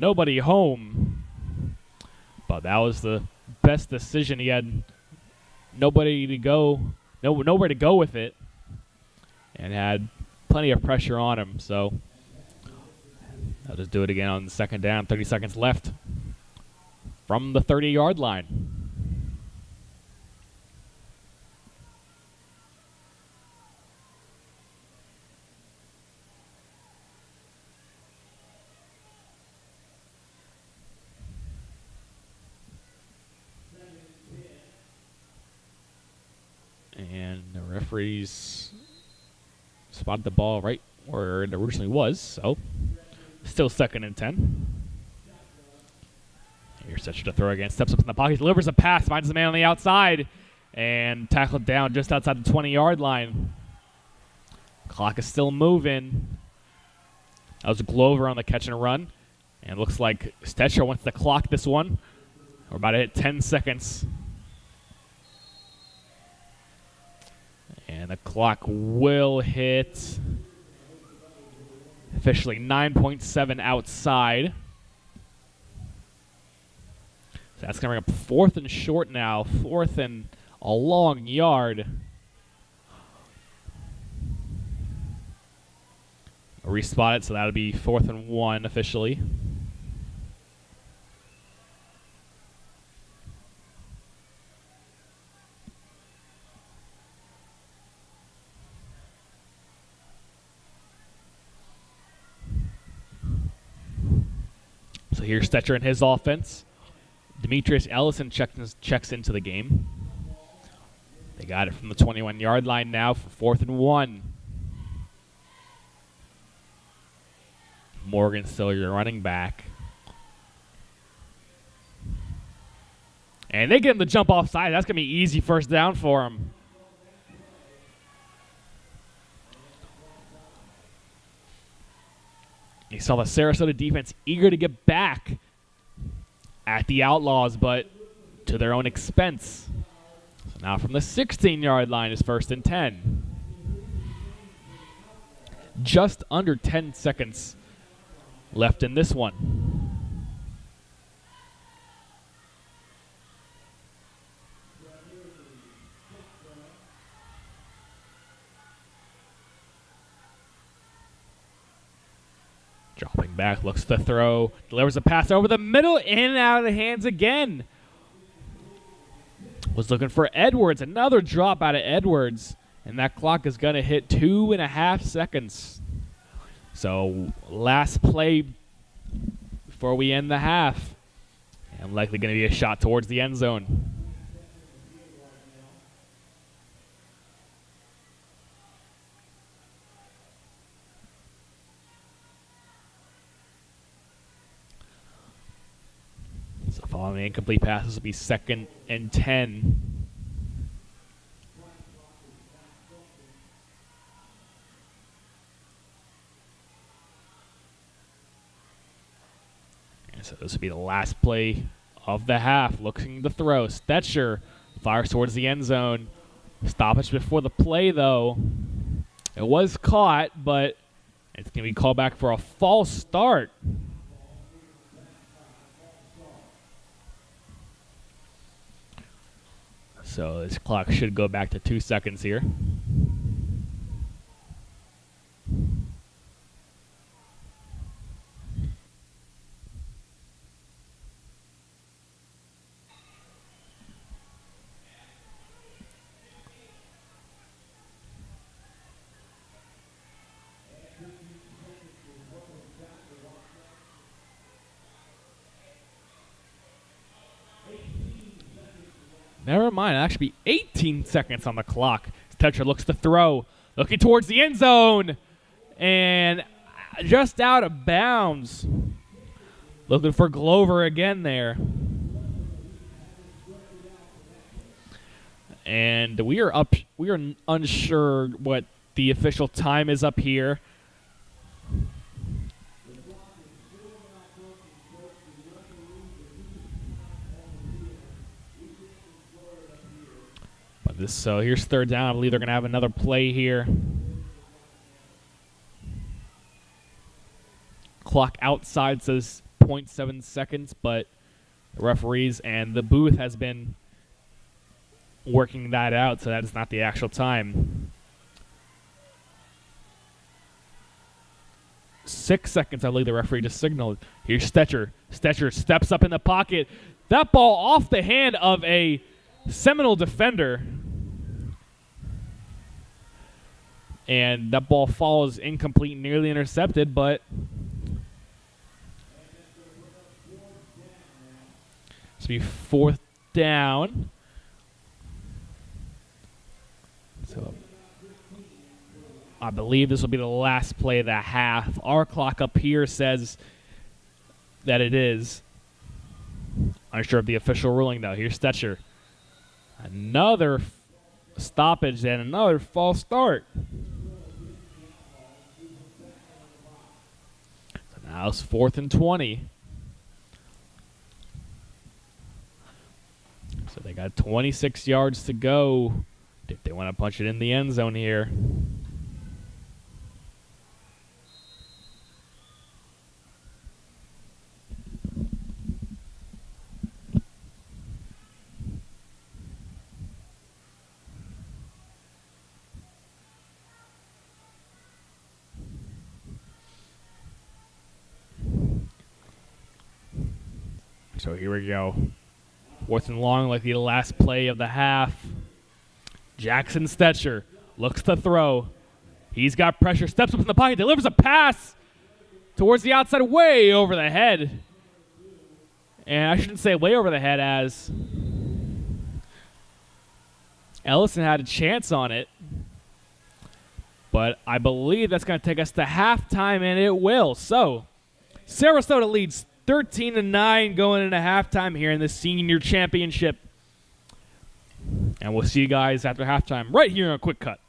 Nobody home. But that was the best decision. He had nobody to go, nowhere to go with it, and had plenty of pressure on him. So I'll just do it again on the second down. 30 seconds left from the 30-yard line. And the referees spotted the ball right where it originally was, so still 2nd and 10. Here's Stetcher to throw again. Steps up in the pocket, delivers a pass, finds the man on the outside, and tackled down just outside the 20-yard line. Clock is still moving. That was Glover on the catch and run. And it looks like Stetcher wants to clock this one. We're about to hit 10 seconds. And the clock will hit officially 9.7 outside. So that's going to bring up 4th and short now. 4th and a long yard. I'll respot it, so that'll be 4th and 1 officially. So here's Stetcher and his offense. Demetrius Ellison checks into the game. They got it from the 21-yard line now for 4th and 1. Morgan still your running back. And they get him to jump offside. That's going to be easy first down for him. You saw the Sarasota defense eager to get back at the Outlaws, but to their own expense. So now from the 16-yard line is 1st and 10. Just under 10 seconds left in this one. Dropping back, looks to throw, delivers a pass over the middle, in and out of the hands again. Was looking for Edwards, another drop out of Edwards, and that clock is going to hit 2.5 seconds. So last play before we end the half, and likely going to be a shot towards the end zone. So following the incomplete pass, this will be 2nd and 10. And so this will be the last play of the half. Looking to throw. Stetcher fires towards the end zone. Stoppage before the play, though. It was caught, but it's going to be called back for a false start. So this clock should go back to 2 seconds here. Never mind. It'll actually be 18 seconds on the clock. Stetcher looks to throw. Looking towards the end zone. And just out of bounds. Looking for Glover again there. And we are unsure what the official time is up here. But so here's third down. I believe they're going to have another play here. Clock outside says 0.7 seconds, but the referees and the booth has been working that out, so that is not the actual time. 6 seconds, I believe the referee just signaled. Here's Stetcher. Stetcher steps up in the pocket. That ball off the hand of a Seminole defender. And that ball falls incomplete, nearly intercepted, but it's be fourth down. So I believe this will be the last play of the half. Our clock up here says that it is. Unsure of the official ruling, though. Here's Stetcher. Another stoppage and another false start. So now it's 4th and 20. So they got 26 yards to go if they want to punch it in the end zone here. So here we go. 4th and long, like the last play of the half. Jackson Stetcher looks to throw. He's got pressure, steps up in the pocket, delivers a pass towards the outside, way over the head. And I shouldn't say way over the head, as Ellison had a chance on it. But I believe that's going to take us to halftime, and it will. So Sarasota leads 13-9 going into halftime here in the senior championship. And we'll see you guys after halftime right here on a quick cut.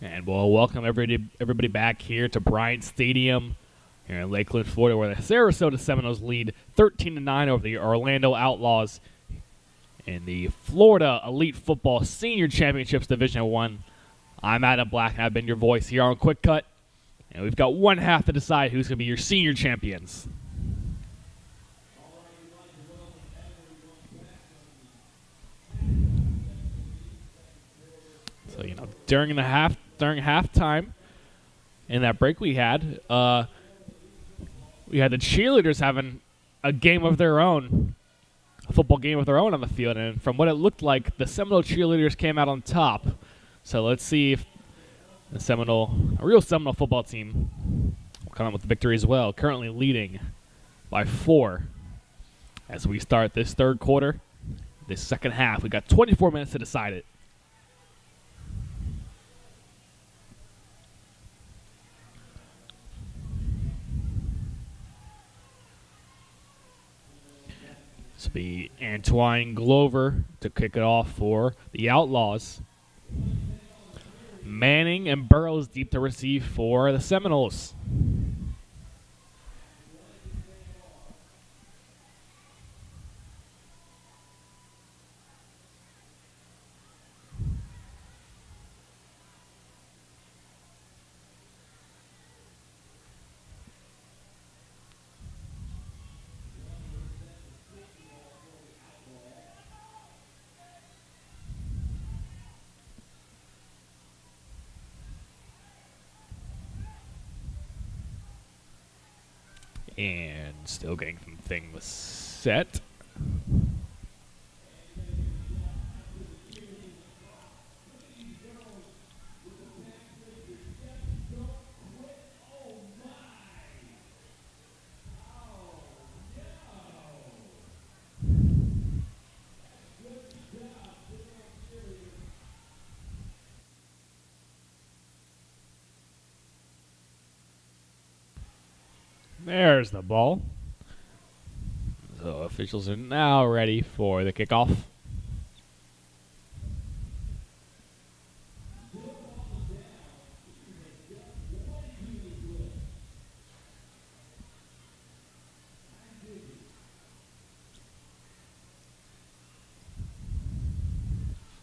And we'll welcome everybody back here to Bryant Stadium here in Lakeland, Florida, where the Sarasota Seminoles lead 13-9 over the Orlando Outlaws in the Florida Elite Football Senior Championships Division 1. I'm Adam Black, and I've been your voice here on Quick Cut. And we've got one half to decide who's going to be your senior champions. So, during halftime, in that break we had the cheerleaders having a game of their own, a football game of their own on the field. And from what it looked like, the Seminole cheerleaders came out on top. So let's see if a real Seminole football team will come out with the victory as well, currently leading by 4 as we start this third quarter, this second half. We got 24 minutes to decide it. This will be Antoine Glover to kick it off for the Outlaws. Manning and Burrows deep to receive for the Seminoles. And still getting some things set. There's the ball. So officials are now ready for the kickoff.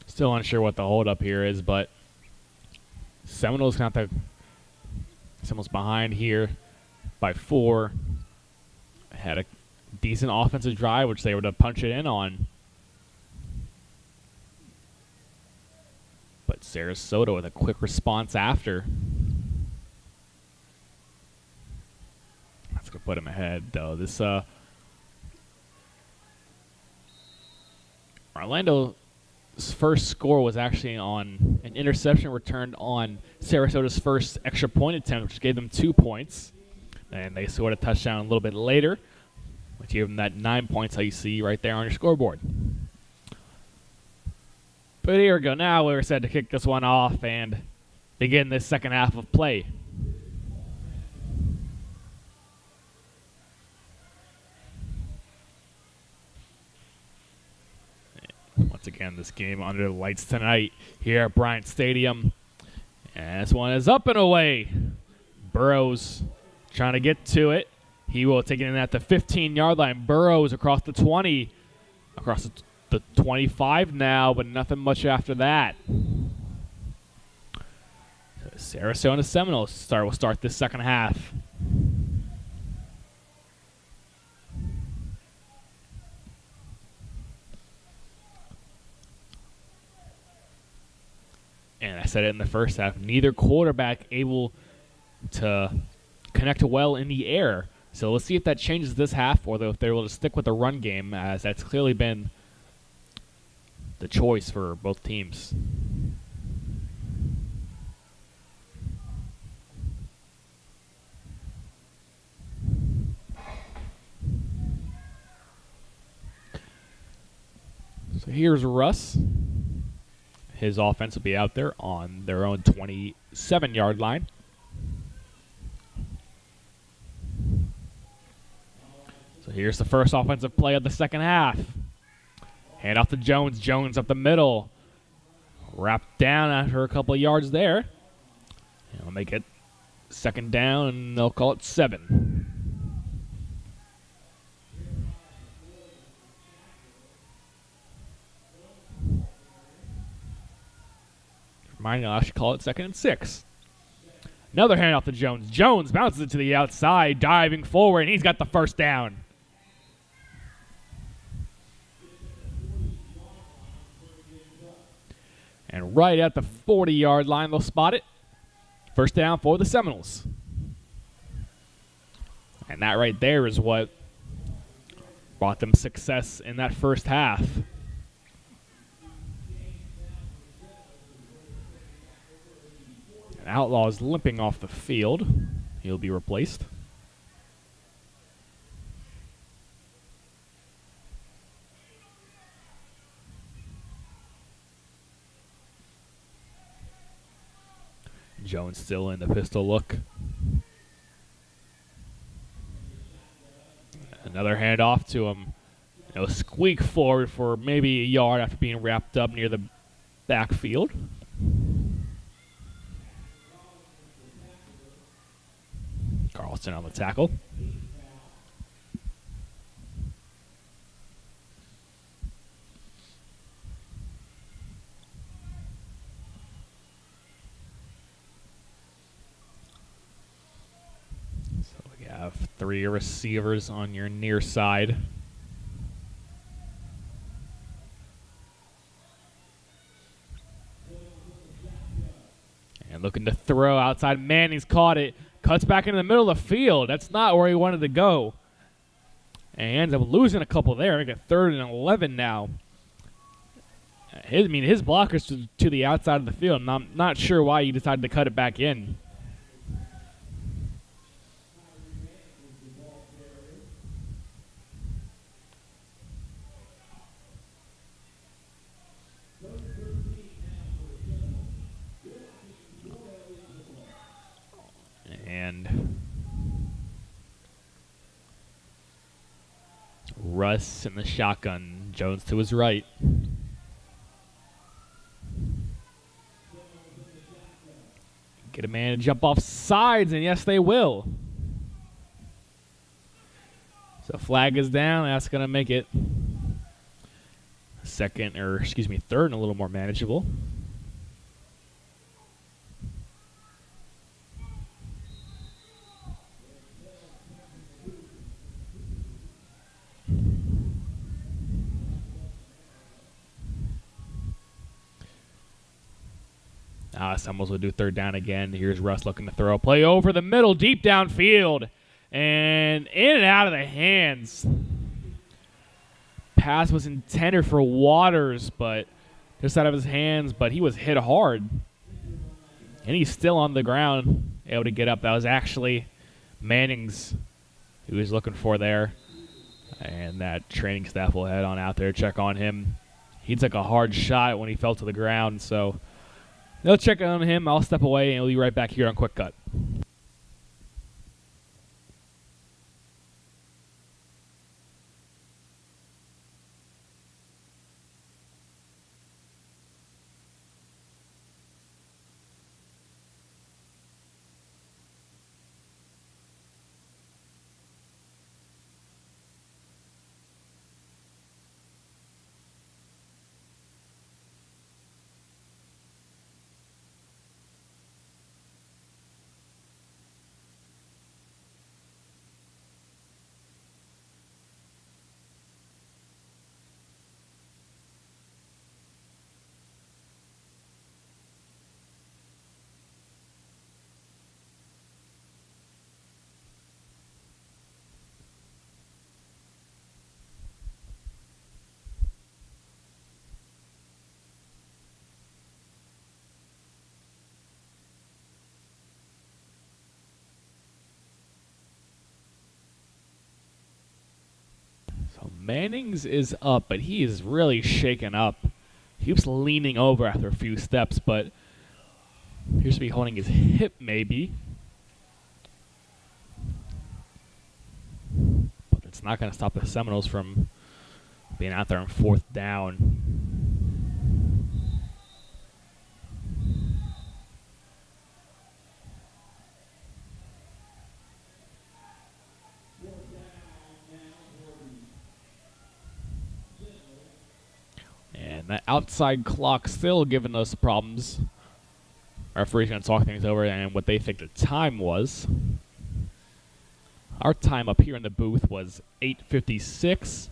Still unsure what the holdup here is, but Seminoles behind here by 4. Had a decent offensive drive, which they were to punch it in on. But Sarasota with a quick response after. That's going to put him ahead, though. This Orlando's first score was actually on an interception returned on Sarasota's first extra point attempt, which gave them 2 points. And they scored a touchdown a little bit later, which gave them that 9 points, how you see right there on your scoreboard. But here we go. Now we're set to kick this one off and begin this second half of play. Once again, this game under the lights tonight here at Bryant Stadium. And this one is up and away. Burrows trying to get to it. He will take it in at the 15-yard line. Burrows across the 20, across the 25 now, but nothing much after that. Sarasota Seminoles will start this second half. And I said it in the first half, neither quarterback able to connect well in the air. So let's see if that changes this half, or if they're able to stick with the run game, as that's clearly been the choice for both teams. So here's Russ. His offense will be out there on their own 27-yard line. So here's the first offensive play of the second half. Hand off to Jones. Jones up the middle. Wrapped down after a couple of yards there. They'll make it second down, and they'll call it 7. Reminding us, I should call it 2nd and 6. Another handoff to Jones. Jones bounces it to the outside, diving forward, and he's got the first down. And right at the 40-yard line, they'll spot it. First down for the Seminoles. And that right there is what brought them success in that first half. And Outlaws limping off the field. He'll be replaced. Jones still in the pistol look. Another handoff to him. Squeak forward for maybe a yard after being wrapped up near the backfield. Carlson on the tackle. Have 3 receivers on your near side. And looking to throw outside. Manning's caught it. Cuts back into the middle of the field. That's not where he wanted to go. And he ends up losing a couple there. Make it 3rd and 11 now. His blocker's to the outside of the field. And I'm not sure why he decided to cut it back in. And Russ in the shotgun. Jones to his right. Get a man to jump off sides, and yes, they will. So flag is down. That's going to make it 3rd and a little more manageable. Seminoles will do 3rd down again. Here's Russ looking to throw. Play over the middle, deep downfield. And in and out of the hands. Pass was intended for Waters, but just out of his hands. But he was hit hard. And he's still on the ground, able to get up. That was actually Manning's he was looking for there. And that training staff will head on out there, check on him. He took a hard shot when he fell to the ground, so they'll check on him. I'll step away, and we'll be right back here on Quick Cut. Manning's is up, but he is really shaken up. He keeps leaning over after a few steps, but appears to be holding his hip maybe. But it's not going to stop the Seminoles from being out there on 4th down. that outside clock still giving us problems. Referee's going to talk things over and what they think the time was. Our time up here in the booth was 8:56,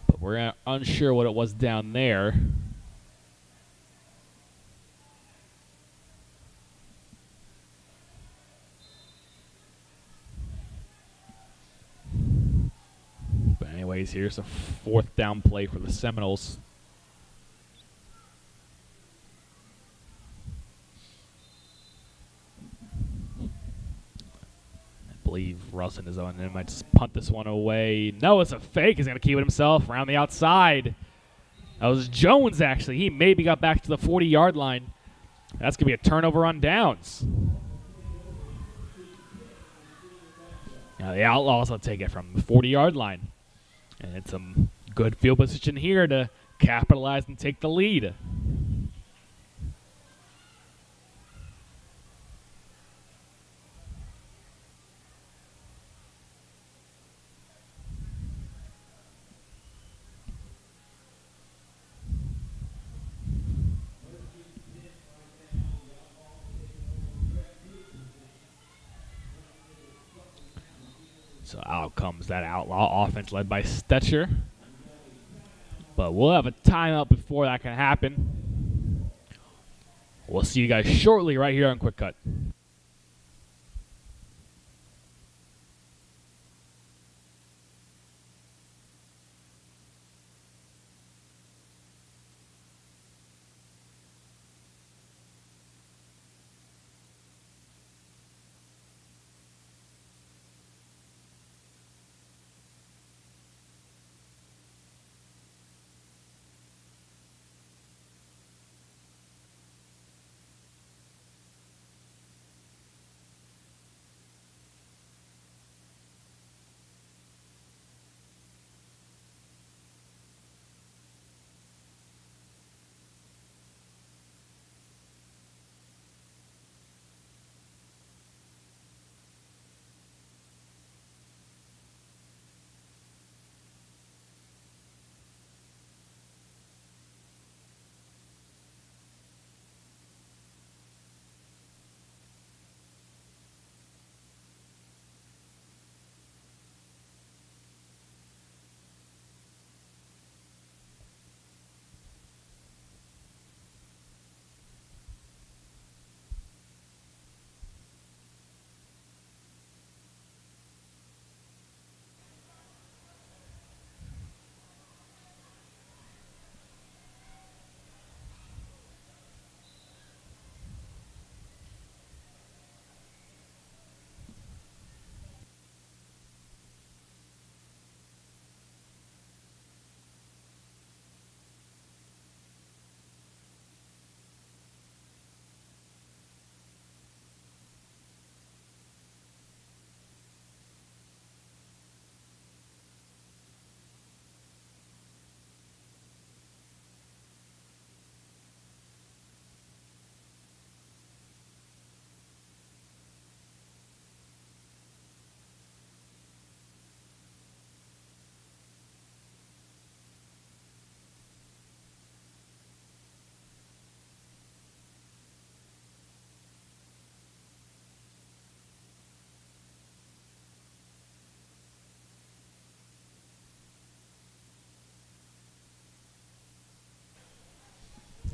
but we're unsure what it was down there. But anyways, here's a 4th down play for the Seminoles. I believe Russ in his own end might just punt this one away. No, it's a fake. He's going to keep it himself around the outside. That was Jones, actually. He maybe got back to the 40-yard line. That's going to be a turnover on downs. Now the Outlaws will take it from the 40-yard line. And it's some good field position here to capitalize and take the lead. So out comes that Outlaw offense led by Stetcher. But we'll have a timeout before that can happen. We'll see you guys shortly right here on Quick Cut.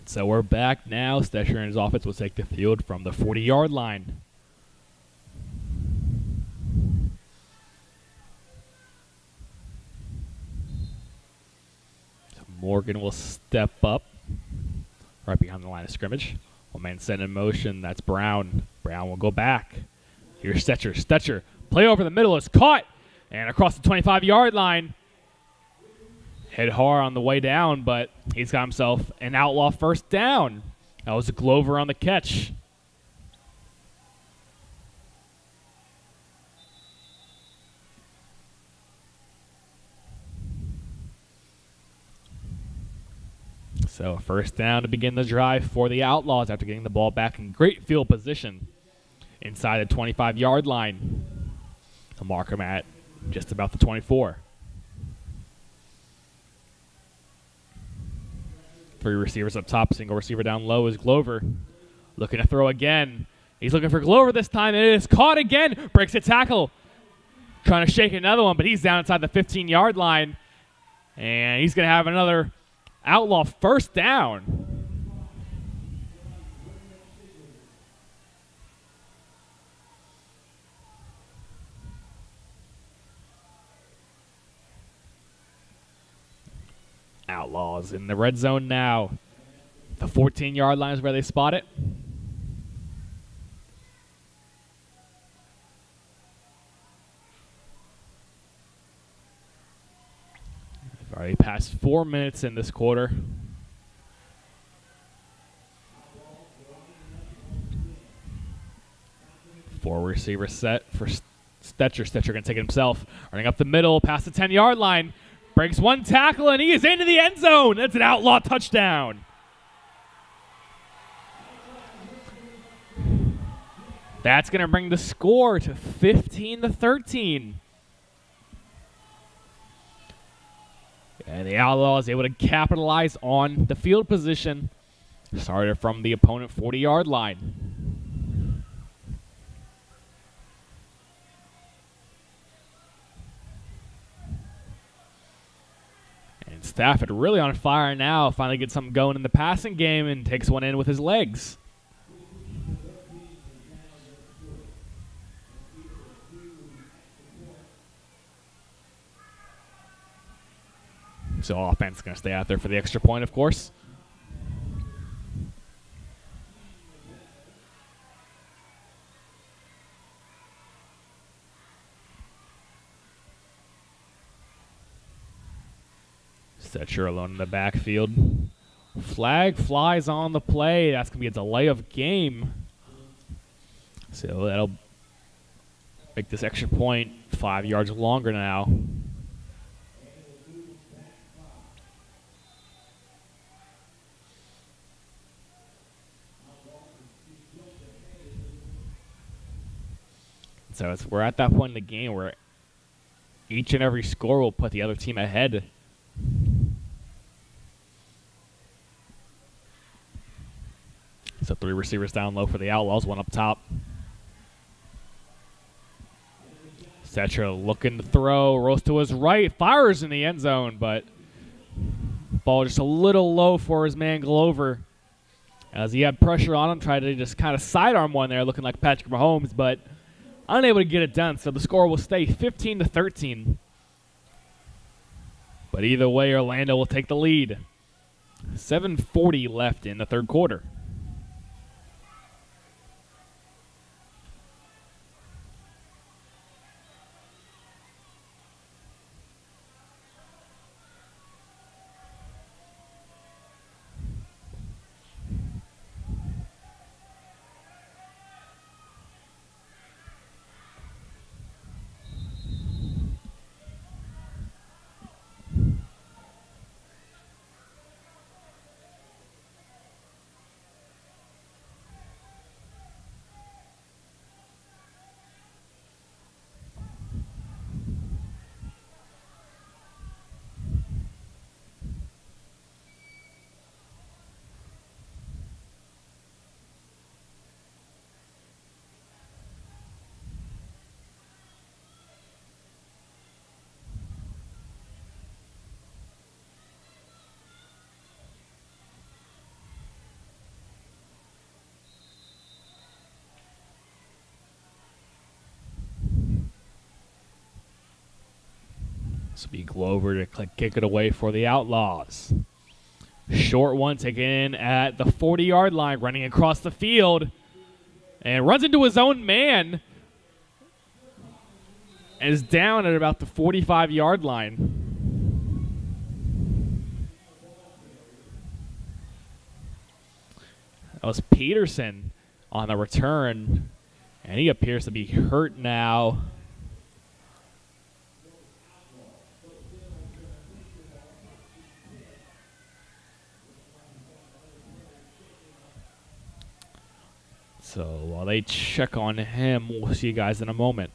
So we're back now. Stetcher and his offense will take the field from the 40-yard line. So Morgan will step up right behind the line of scrimmage. One man set in motion. That's Brown. Brown will go back. Here's Stetcher. Stetcher. Play over the middle is caught. And across the 25-yard line. Hit hard on the way down, but he's got himself an Outlaw first down. That was a Glover on the catch. So first down to begin the drive for the Outlaws after getting the ball back in great field position inside the 25-yard line. They'll mark him at just about the 24. Three receivers up top. Single receiver down low is Glover. Looking to throw again. He's looking for Glover this time, and it is caught again. Breaks a tackle. Trying to shake another one, but he's down inside the 15-yard line. And he's going to have another Outlaw first down. Outlaws in the red zone now. The 14-yard line is where they spot it. We've already passed 4 minutes in this quarter. Four receiver set for Stetcher. Stetcher going to take it himself. Running up the middle, past the 10-yard line. Breaks one tackle, and he is into the end zone. That's an Outlaw touchdown. That's going to bring the score to 15-13. And the Outlaws able to capitalize on the field position. Started from the opponent 40-yard line. And Stafford really on fire now. Finally gets something going in the passing game and takes one in with his legs. So offense is going to stay out there for the extra point, of course. Stetcher alone in the backfield. Flag flies on the play. That's going to be a delay of game. So that'll make this extra point 5 yards longer now. So we're at that point in the game where each and every score will put the other team ahead. So three receivers down low for the Outlaws, one up top. Stetcher looking to throw, rolls to his right, fires in the end zone, but ball just a little low for his man Glover. As he had pressure on him, tried to just kind of sidearm one there, looking like Patrick Mahomes, but unable to get it done, so the score will stay 15-13. But either way, Orlando will take the lead. 7:40 left in the third quarter. This will be Glover to kick it away for the Outlaws. Short one taken in at the 40-yard line, running across the field, and runs into his own man, and is down at about the 45-yard line. That was Peterson on the return, and he appears to be hurt now. So while they check on him, we'll see you guys in a moment.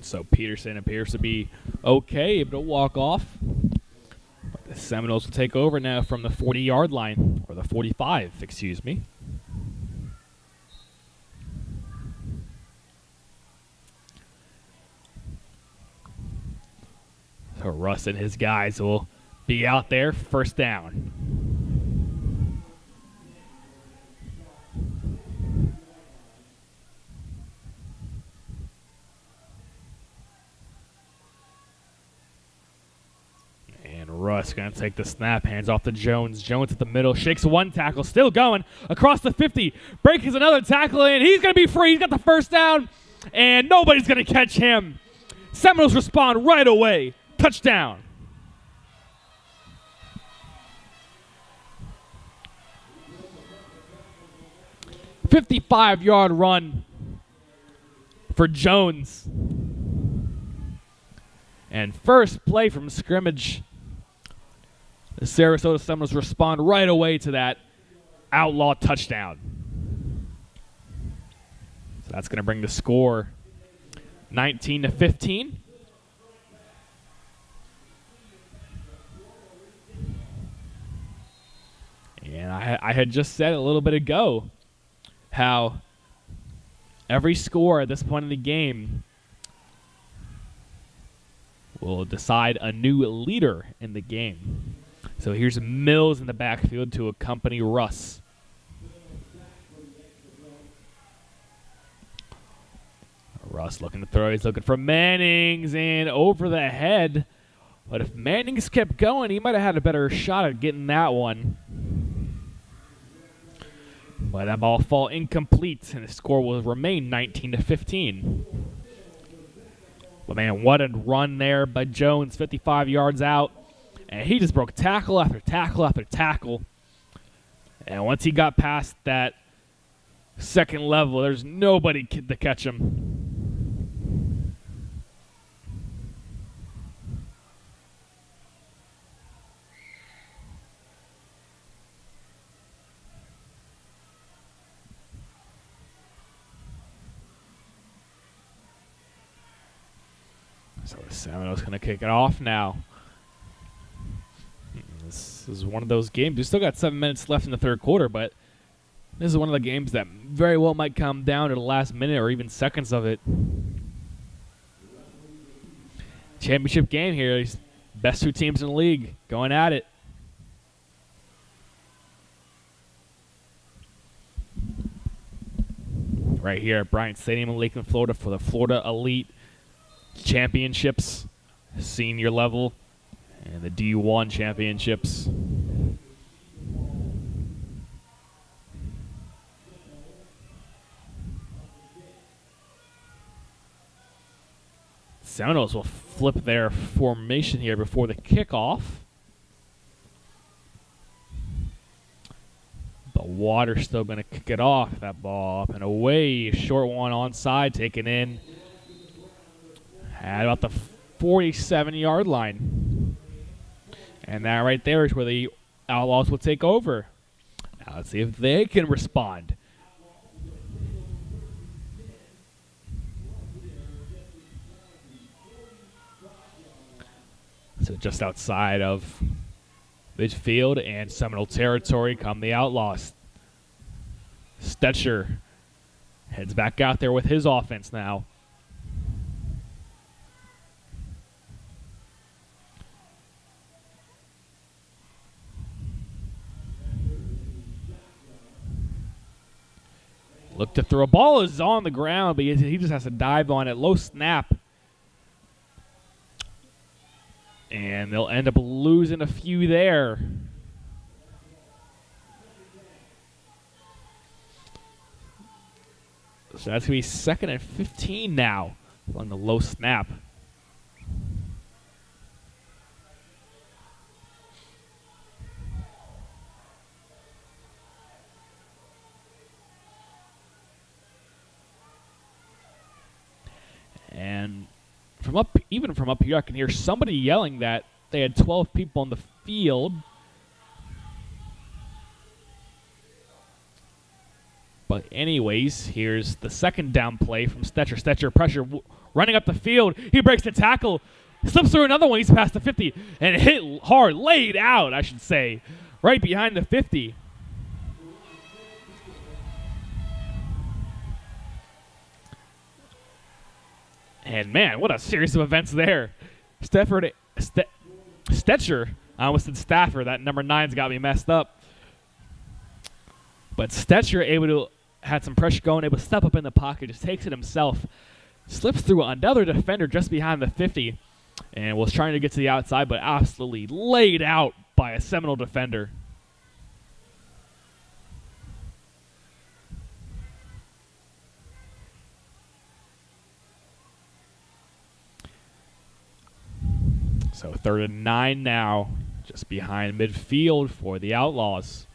So Peterson appears to be okay, able to walk off. But the Seminoles will take over now from the 40-yard line, or the 45, excuse me. So Russ and his guys will be out there, first down. And Russ going to take the snap, hands off to Jones. Jones at the middle, shakes one tackle, still going across the 50, breaks another tackle, and he's going to be free. He's got the first down, and nobody's going to catch him. Seminoles respond right away. Touchdown. "55-yard run for Jones. And first play from scrimmage. The Sarasota Seminoles respond right away to that Outlaw touchdown. So that's going to bring the score 19-15. And I had just said a little bit ago how every score at this point in the game will decide a new leader in the game. So here's Mills in the backfield to accompany Russ. Russ looking to throw. He's looking for Mannings and over the head. But if Mannings kept going, he might have had a better shot at getting that one. But that ball fall incomplete, and the score will remain 19-15. But man, what a run there by Jones, 55 yards out. And he just broke tackle after tackle after tackle. And once he got past that second level, there's nobody to catch him. So the Seminoles going to kick it off now. This is one of those games. We still got 7 minutes left in the third quarter, but this is one of the games that very well might come down to the last minute or even seconds of it. Championship game here. These best two teams in the league going at it. Right here at Bryant Stadium in Lakeland, Florida for the Florida Elite Championships, senior level, and the D1 Championships. Seminoles will flip their formation here before the kickoff. But Water's still going to kick it off. That ball up and away. Short one onside, taken in at about the 47-yard line. And that right there is where the Outlaws will take over. Now let's see if they can respond. So just outside of midfield and Seminole territory come the Outlaws. Stetcher heads back out there with his offense now. Look to throw. Ball is on the ground, but he just has to dive on it. Low snap. And they'll end up losing a few there. So that's going to be 2nd and 15 now on the low snap. And even from up here, I can hear somebody yelling that they had 12 people on the field. But anyways, here's the second down play from Stetcher. Stetcher pressure running up the field. He breaks the tackle, slips through another one. He's past the 50 and hit hard, laid out, I should say, right behind the 50. And man, what a series of events there. Stetcher, I almost said Stafford. That number 9's got me messed up. But Stetcher had some pressure going, able to step up in the pocket, just takes it himself, slips through another defender just behind the 50, and was trying to get to the outside, but absolutely laid out by a Seminole defender. So 3rd and 9 now, just behind midfield for the Outlaws.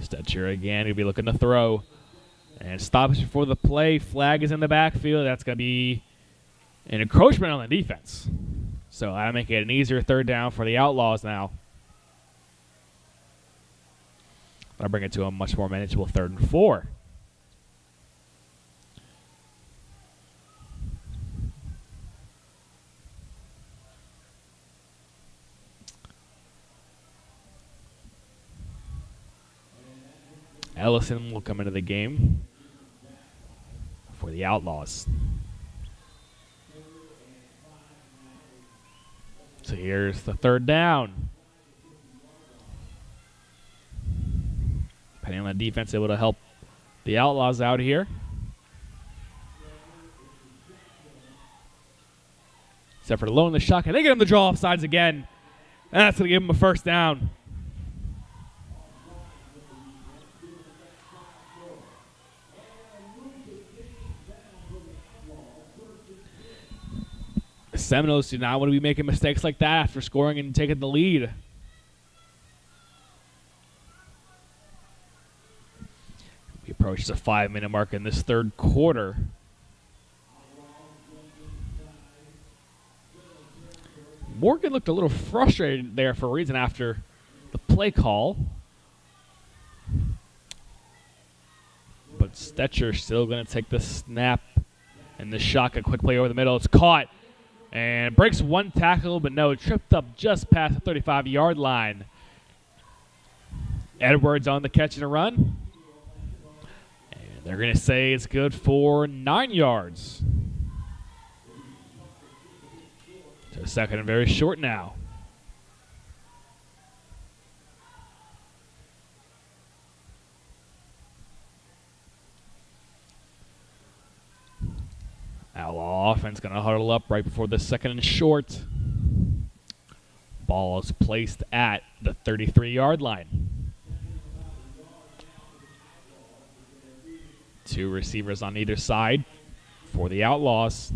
Stetcher again, he'll be looking to throw. And stoppage before the play. Flag is in the backfield. That's going to be an encroachment on the defense. So that'll make it an easier 3rd down for the Outlaws now. That'll bring it to a much more manageable 3rd and 4. Ellison will come into the game for the Outlaws. So here's the 3rd down. Depending on the defense, able to help the Outlaws out here. Except for the low in the shotgun. They get him to draw off sides again. And that's going to give him a 1st down. Seminoles do not want to be making mistakes like that after scoring and taking the lead. We approach the 5-minute mark in this 3rd quarter. Morgan looked a little frustrated there for a reason after the play call. But Stetcher still going to take the snap and the shotgun. Quick play over the middle. It's caught. And breaks one tackle, but no, tripped up just past the 35-yard line. Edwards on the catch and a run. And they're going to say it's good for 9 yards. So 2nd and very short now. Outlaw offense going to huddle up right before the 2nd and short. Ball is placed at the 33-yard line. 2 receivers on either side for the Outlaws.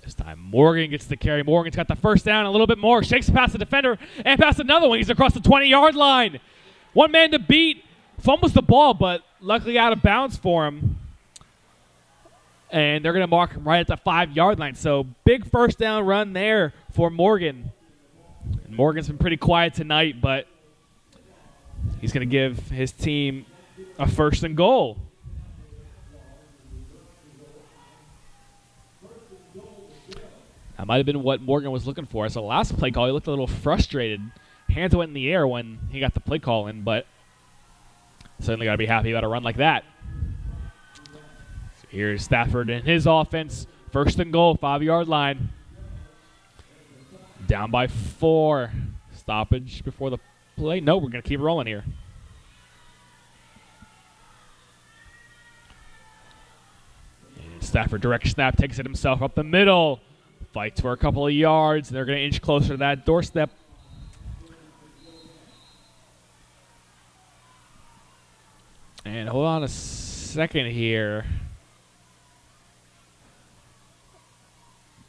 This time Morgan gets the carry. Morgan's got the 1st down, a little bit more. Shakes past the defender and past another one. He's across the 20-yard line. 1 man to beat. Fumbles the ball, but luckily out of bounds for him. And they're going to mark him right at the 5-yard line. So big 1st down run there for Morgan. And Morgan's been pretty quiet tonight, but he's going to give his team a 1st and goal. That might have been what Morgan was looking for. So the last play call, he looked a little frustrated. Hands went in the air when he got the play call in, but certainly got to be happy about a run like that. Here's Stafford and his offense. 1st and goal, 5-yard line. Down by 4. Stoppage before the play. No, we're going to keep rolling here. And Stafford direct snap, takes it himself up the middle. Fights for a couple of yards. They're going to inch closer to that doorstep. And hold on a second here.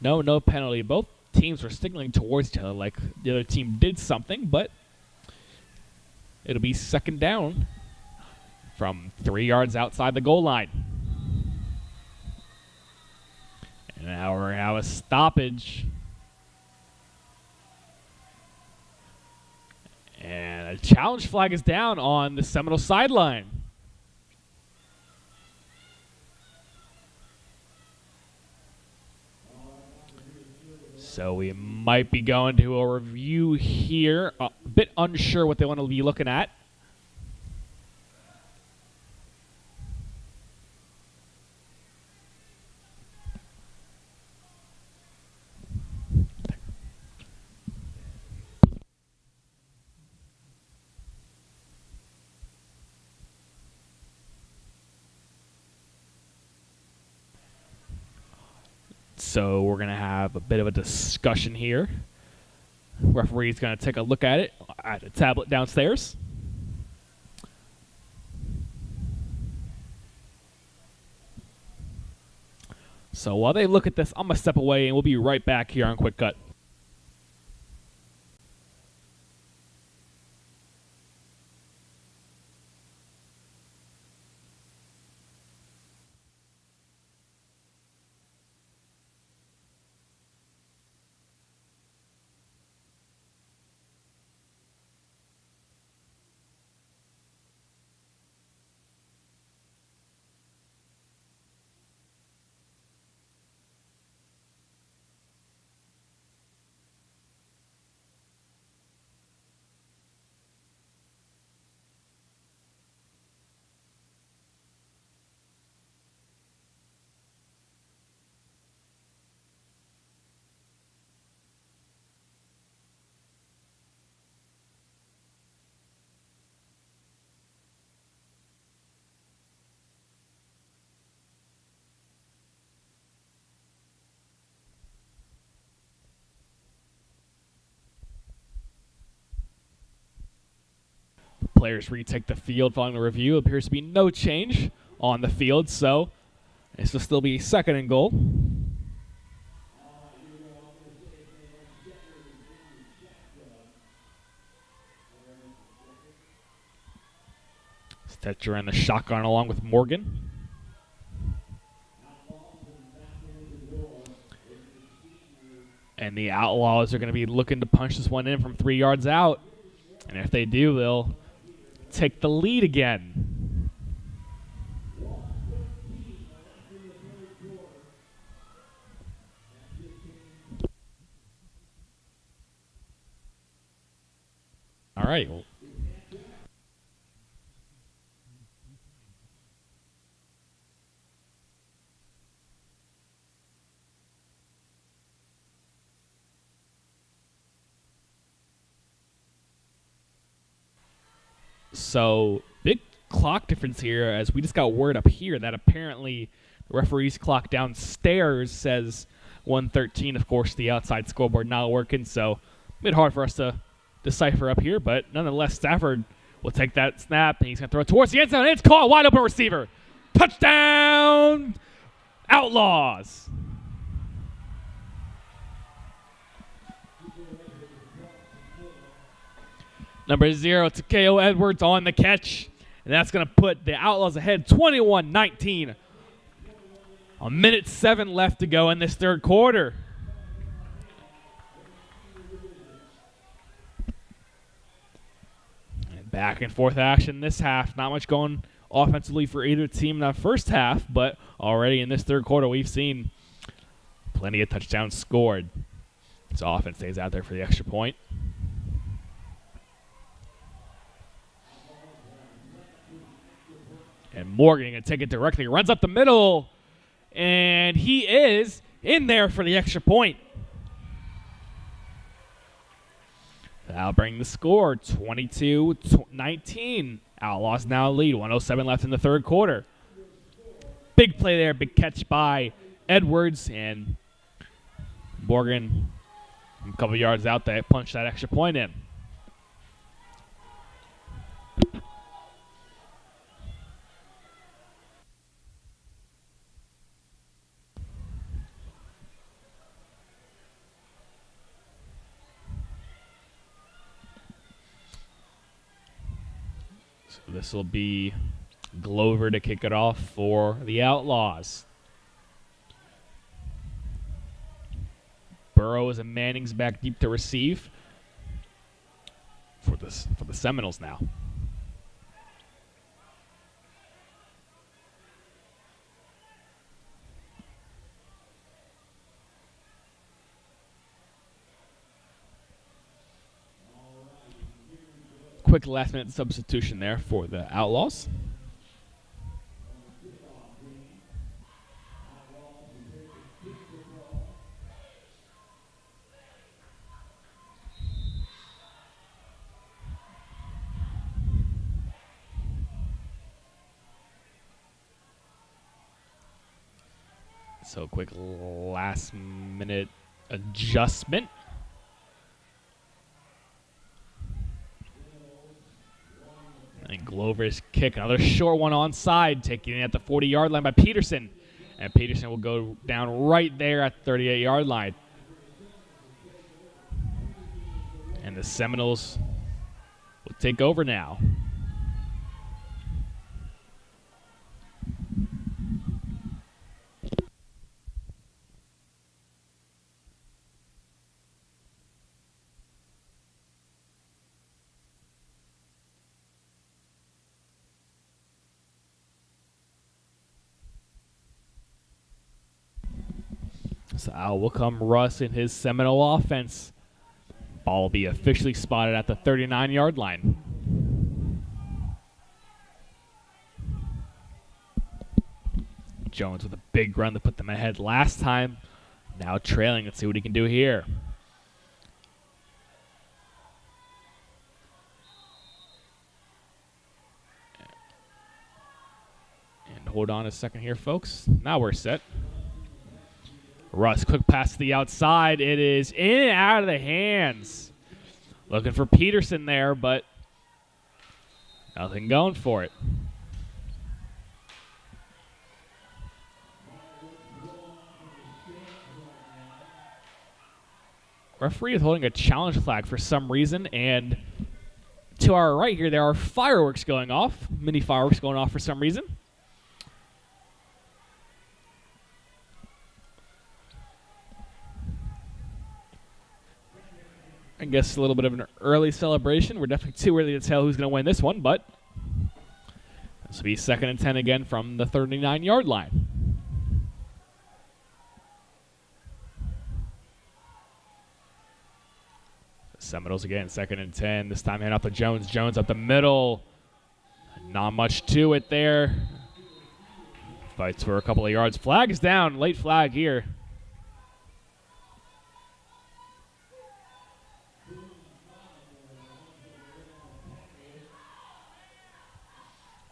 No penalty. Both teams were signaling towards each other like the other team did something, but it'll be 2nd down from 3 yards outside the goal line. And now we're going to have a stoppage. And a challenge flag is down on the Seminole sideline. So we might be going to a review here. A bit unsure what they want to be looking at. So we're going to have a bit of a discussion here. Referee's going to take a look at it at a tablet downstairs. So while they look at this, I'm going to step away and we'll be right back here on Quick Cut. Players retake the field following the review. Appears to be no change on the field, so this will still be second and goal. Stetcher in the shotgun along with Morgan. And the Outlaws are going to be looking to punch this one in from 3 yards out. And if they do, they'll take the lead again. All right. So, big clock difference here as we just got word up here that apparently the referee's clock downstairs says 1:13. Of course, the outside scoreboard not working, so a bit hard for us to decipher up here, but nonetheless, Stafford will take that snap, and he's going to throw it towards the end zone, and it's caught. Wide open receiver. Touchdown, Outlaws. Number 0, Takeo Edwards on the catch. And that's going to put the Outlaws ahead 21-19. A minute 7 left to go in this third quarter. And back and forth action this half. Not much going offensively for either team in that first half, but already in this third quarter we've seen plenty of touchdowns scored. So offense stays out there for the extra point. And Morgan going to take it directly, runs up the middle, and he is in there for the extra point. That'll bring the score 22-19. Outlaws now lead, 1:07 left in the third quarter. Big play there, big catch by Edwards, and Morgan a couple yards out there, punched that extra point in. This will be Glover to kick it off for the Outlaws. Burrows and Manning's back deep to receive for the Seminoles now. quick last-minute substitution there for the Outlaws. So quick last-minute adjustment. And Glover's kick, another short one onside, taken at the 40-yard line by Peterson. And Peterson will go down right there at the 38-yard line. And the Seminoles will take over now. So out will come Russ in his Seminole offense. Ball will be officially spotted at the 39-yard line. Jones with a big run to put them ahead last time. Now trailing. Let's see what he can do here. And hold on a second here, folks. Now we're set. Russ, quick pass to the outside. It is in and out of the hands. Looking for Peterson there, but nothing going for it. Referee is holding a challenge flag for some reason, and to our right here, there are fireworks going off. Mini fireworks going off for some reason. I guess a little bit of an early celebration. We're definitely too early to tell who's going to win this one, but this will be 2nd and 10 again from the 39-yard line. Seminoles again, 2nd and 10. This time hand off to Jones. Jones up the middle. Not much to it there. Fights for a couple of yards. Flag is down. Late flag here.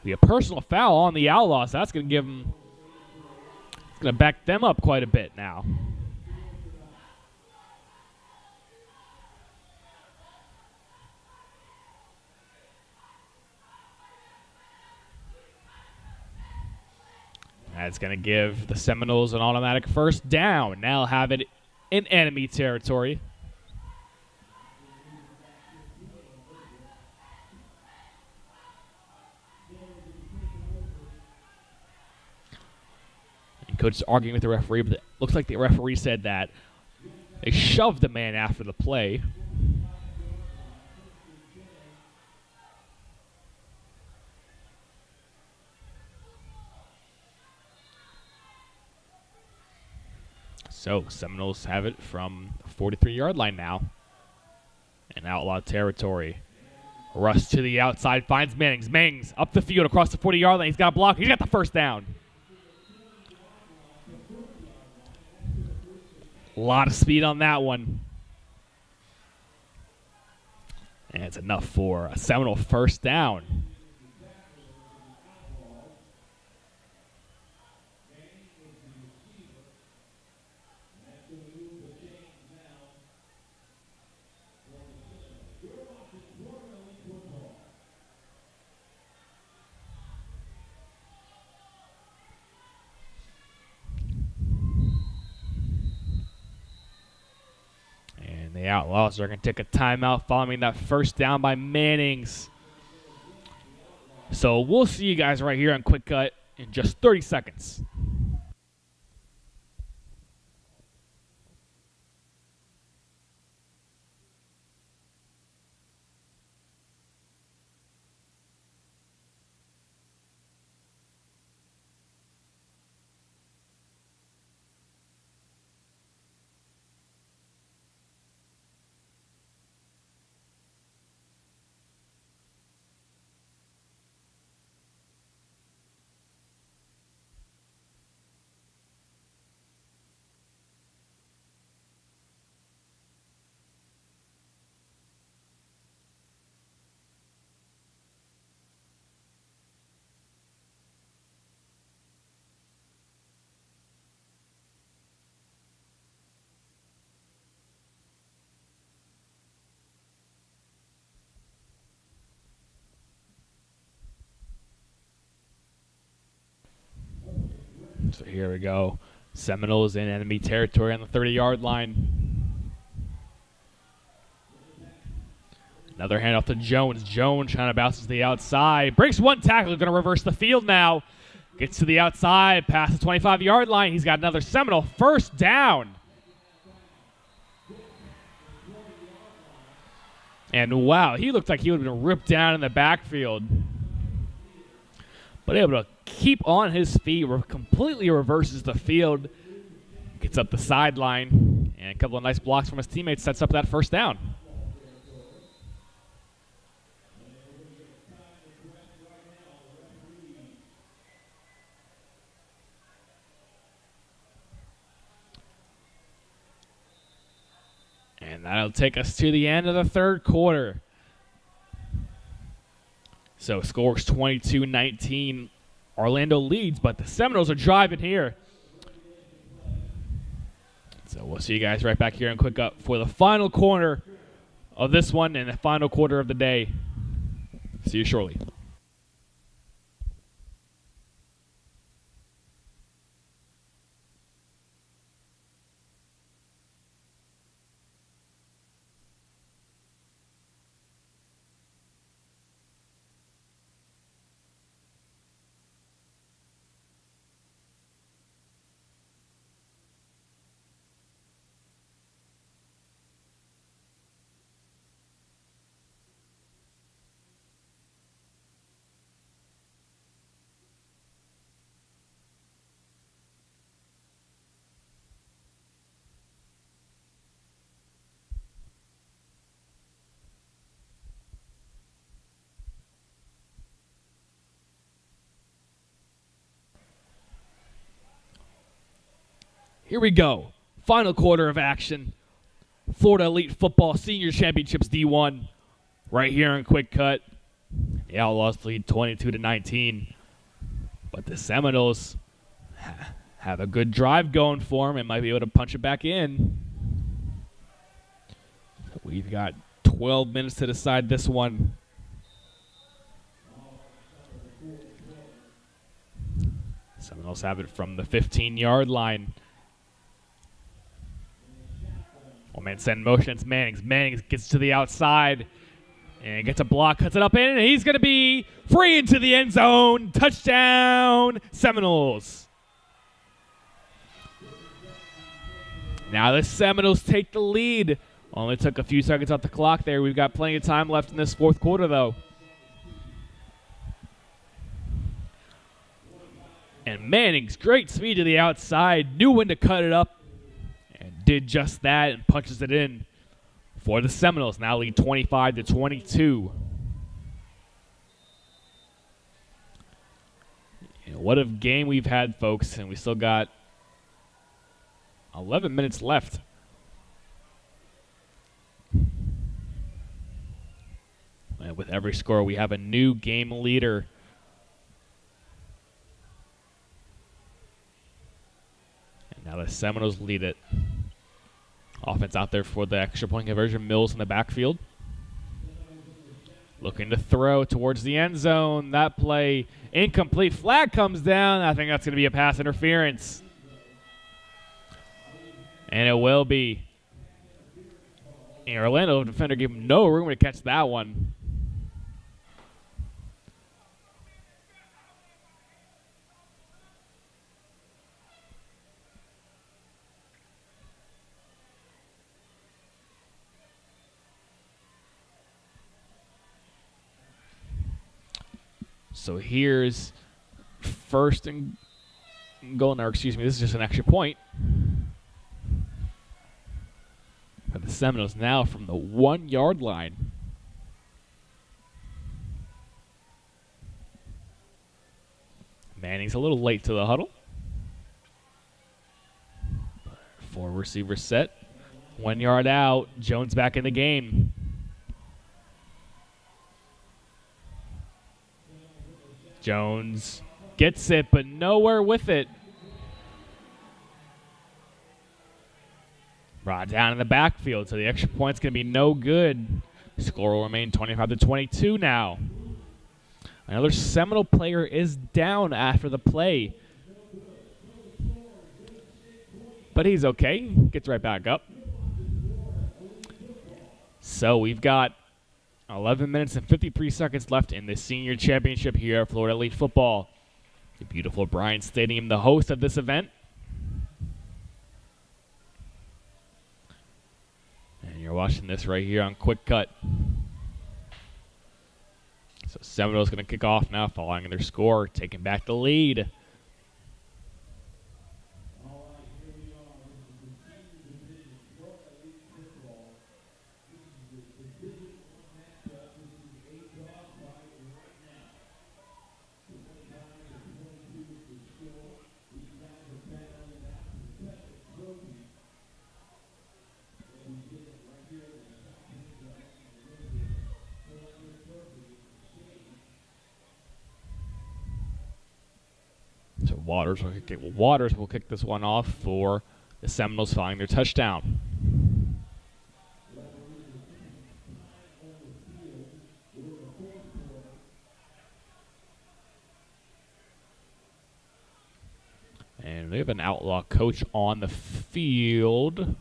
Be a personal foul on the Outlaws. So that's going to give them, it's going to back them up quite a bit now. That's going to give the Seminoles an automatic first down. Now have it in enemy territory. Coach is arguing with the referee, but it looks like the referee said that they shoved the man after the play. So Seminoles have it from the 43-yard line now in Outlaw territory. Russ to the outside, finds Mannings. Mannings up the field across the 40-yard line. He's got a block. He's got the first down. A lot of speed on that one. And it's enough for a Seminole first down. The Outlaws are going to take a timeout following that first down by Mannings. So we'll see you guys right here on Quick Cut in just 30 seconds. So here we go. Seminoles in enemy territory on the 30-yard line. Another handoff to Jones. Jones trying to bounce to the outside. Breaks one tackle. Going to reverse the field now. Gets to the outside. Past the 25-yard line. He's got another Seminole first down. And wow, he looked like he would have been ripped down in the backfield. But able to keep on his feet, completely reverses the field. Gets up the sideline. And a couple of nice blocks from his teammates sets up that first down. And that'll take us to the end of the third quarter. So scores 22-19. Orlando leads, but the Seminoles are driving here. So we'll see you guys right back here in Quick Up for the final quarter of this one and the final quarter of the day. See you shortly. Here we go. Final quarter of action. Florida Elite Football Senior Championships D1. Right here in Quick Cut. The Outlaws lead 22-19. But the Seminoles have a good drive going for them and might be able to punch it back in. We've got 12 minutes to decide this one. Seminoles have it from the 15-yard line. One man set in motion. It's Mannings. Mannings gets to the outside and gets a block, cuts it up in, and he's going to be free into the end zone. Touchdown, Seminoles. Now the Seminoles take the lead. Only took a few seconds off the clock there. We've got plenty of time left in this fourth quarter, though. And Mannings, great speed to the outside, knew when to cut it up. Did just that and punches it in for the Seminoles. Now lead 25-22. What a game we've had, folks, and we still got 11 minutes left. And with every score, we have a new game leader. And now the Seminoles lead it. Offense out there for the extra point conversion. Mills in the backfield. Looking to throw towards the end zone. That play incomplete. Flag comes down. I think that's going to be a pass interference. And it will be. And Orlando defender gave him no room to catch that one. So here's first and goal. Or excuse me, this is just an extra point. For the Seminoles now from the 1-yard line. Manning's a little late to the huddle. 4 receivers set. 1 yard out. Jones back in the game. Jones gets it, but nowhere with it. Brought down in the backfield, so the extra point's going to be no good. Score will remain 25-22 now. Another Seminole player is down after the play. but he's okay. Gets right back up. So we've got 11 minutes and 53 seconds left in the senior championship here at Florida Elite Football. The beautiful Bryant Stadium, the host of this event. And you're watching this right here on Quick Cut. So Seminoles going to kick off now following their score, taking back the lead. So Waters will kick this one off for the Seminoles following their touchdown. And they have an Outlaw coach on the field,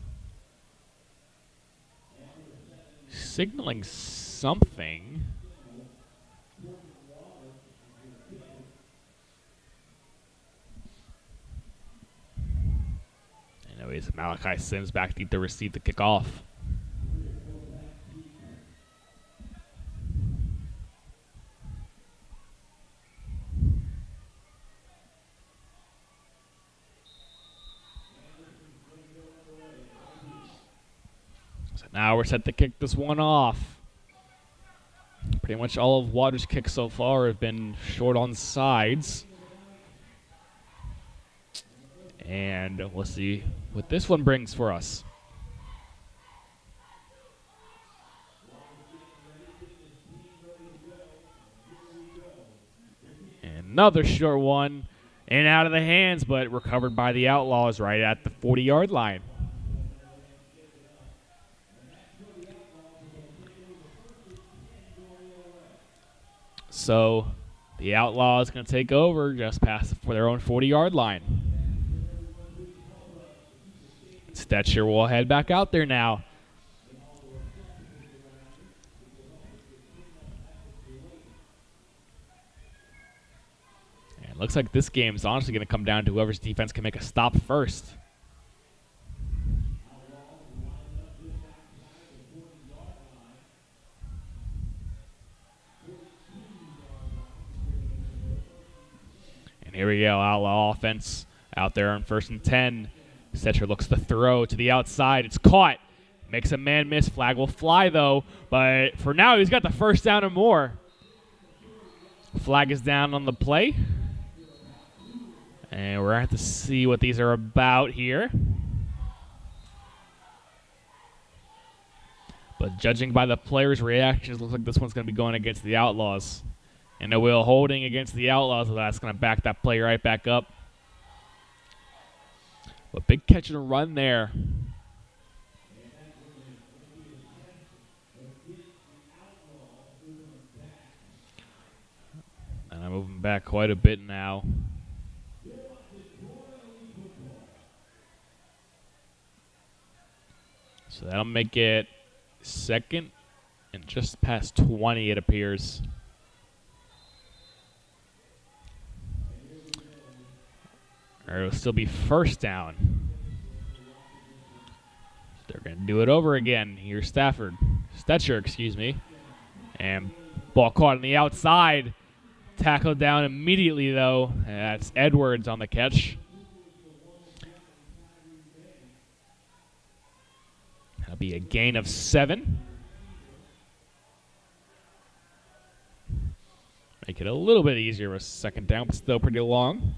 signaling something. Anyways, Malachi Sims back deep to receive the kickoff. So now we're set to kick this one off. Pretty much all of Waters' kicks so far have been short on sides. And we'll see what this one brings for us. Another short one and out of the hands, but recovered by the Outlaws right at the 40-yard line. So the Outlaws going to take over just past for their own 40-yard line. Stetcher will head back out there now. And it looks like this game is honestly going to come down to whoever's defense can make a stop first. And here we go, Outlaw offense out there on 1st and 10. Stetcher looks to throw to the outside. It's caught. Makes a man miss. Flag will fly, though. But for now, he's got the first down or more. Flag is down on the play. And we're going to have to see what these are about here. But judging by the players' reactions, looks like this one's going to be going against the Outlaws. And a wheel holding against the Outlaws, so that's going to back that play right back up. But big catch and run there. And I'm moving back quite a bit now. So that'll make it 2nd and just past 20, it appears. Or it'll still be 1st down. They're going to do it over again. Here's Stetcher, excuse me. And ball caught on the outside. Tackled down immediately, though. And that's Edwards on the catch. That'll be a gain of 7. Make it a little bit easier with 2nd down, but still pretty long.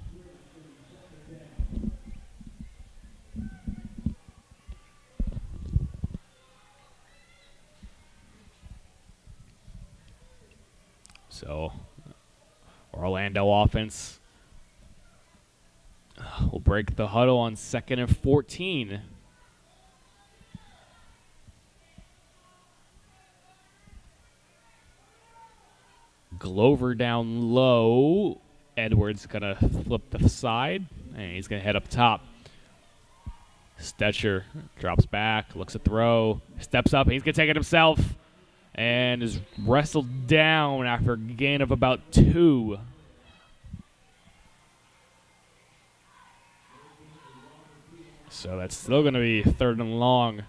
So, Orlando offense will break the huddle on 2nd and 14. Glover down low. Edwards going to flip the side, and he's going to head up top. Stetcher drops back, looks at throw, steps up, he's going to take it himself, and is wrestled down after a gain of about 2. So that's still going to be 3rd and long.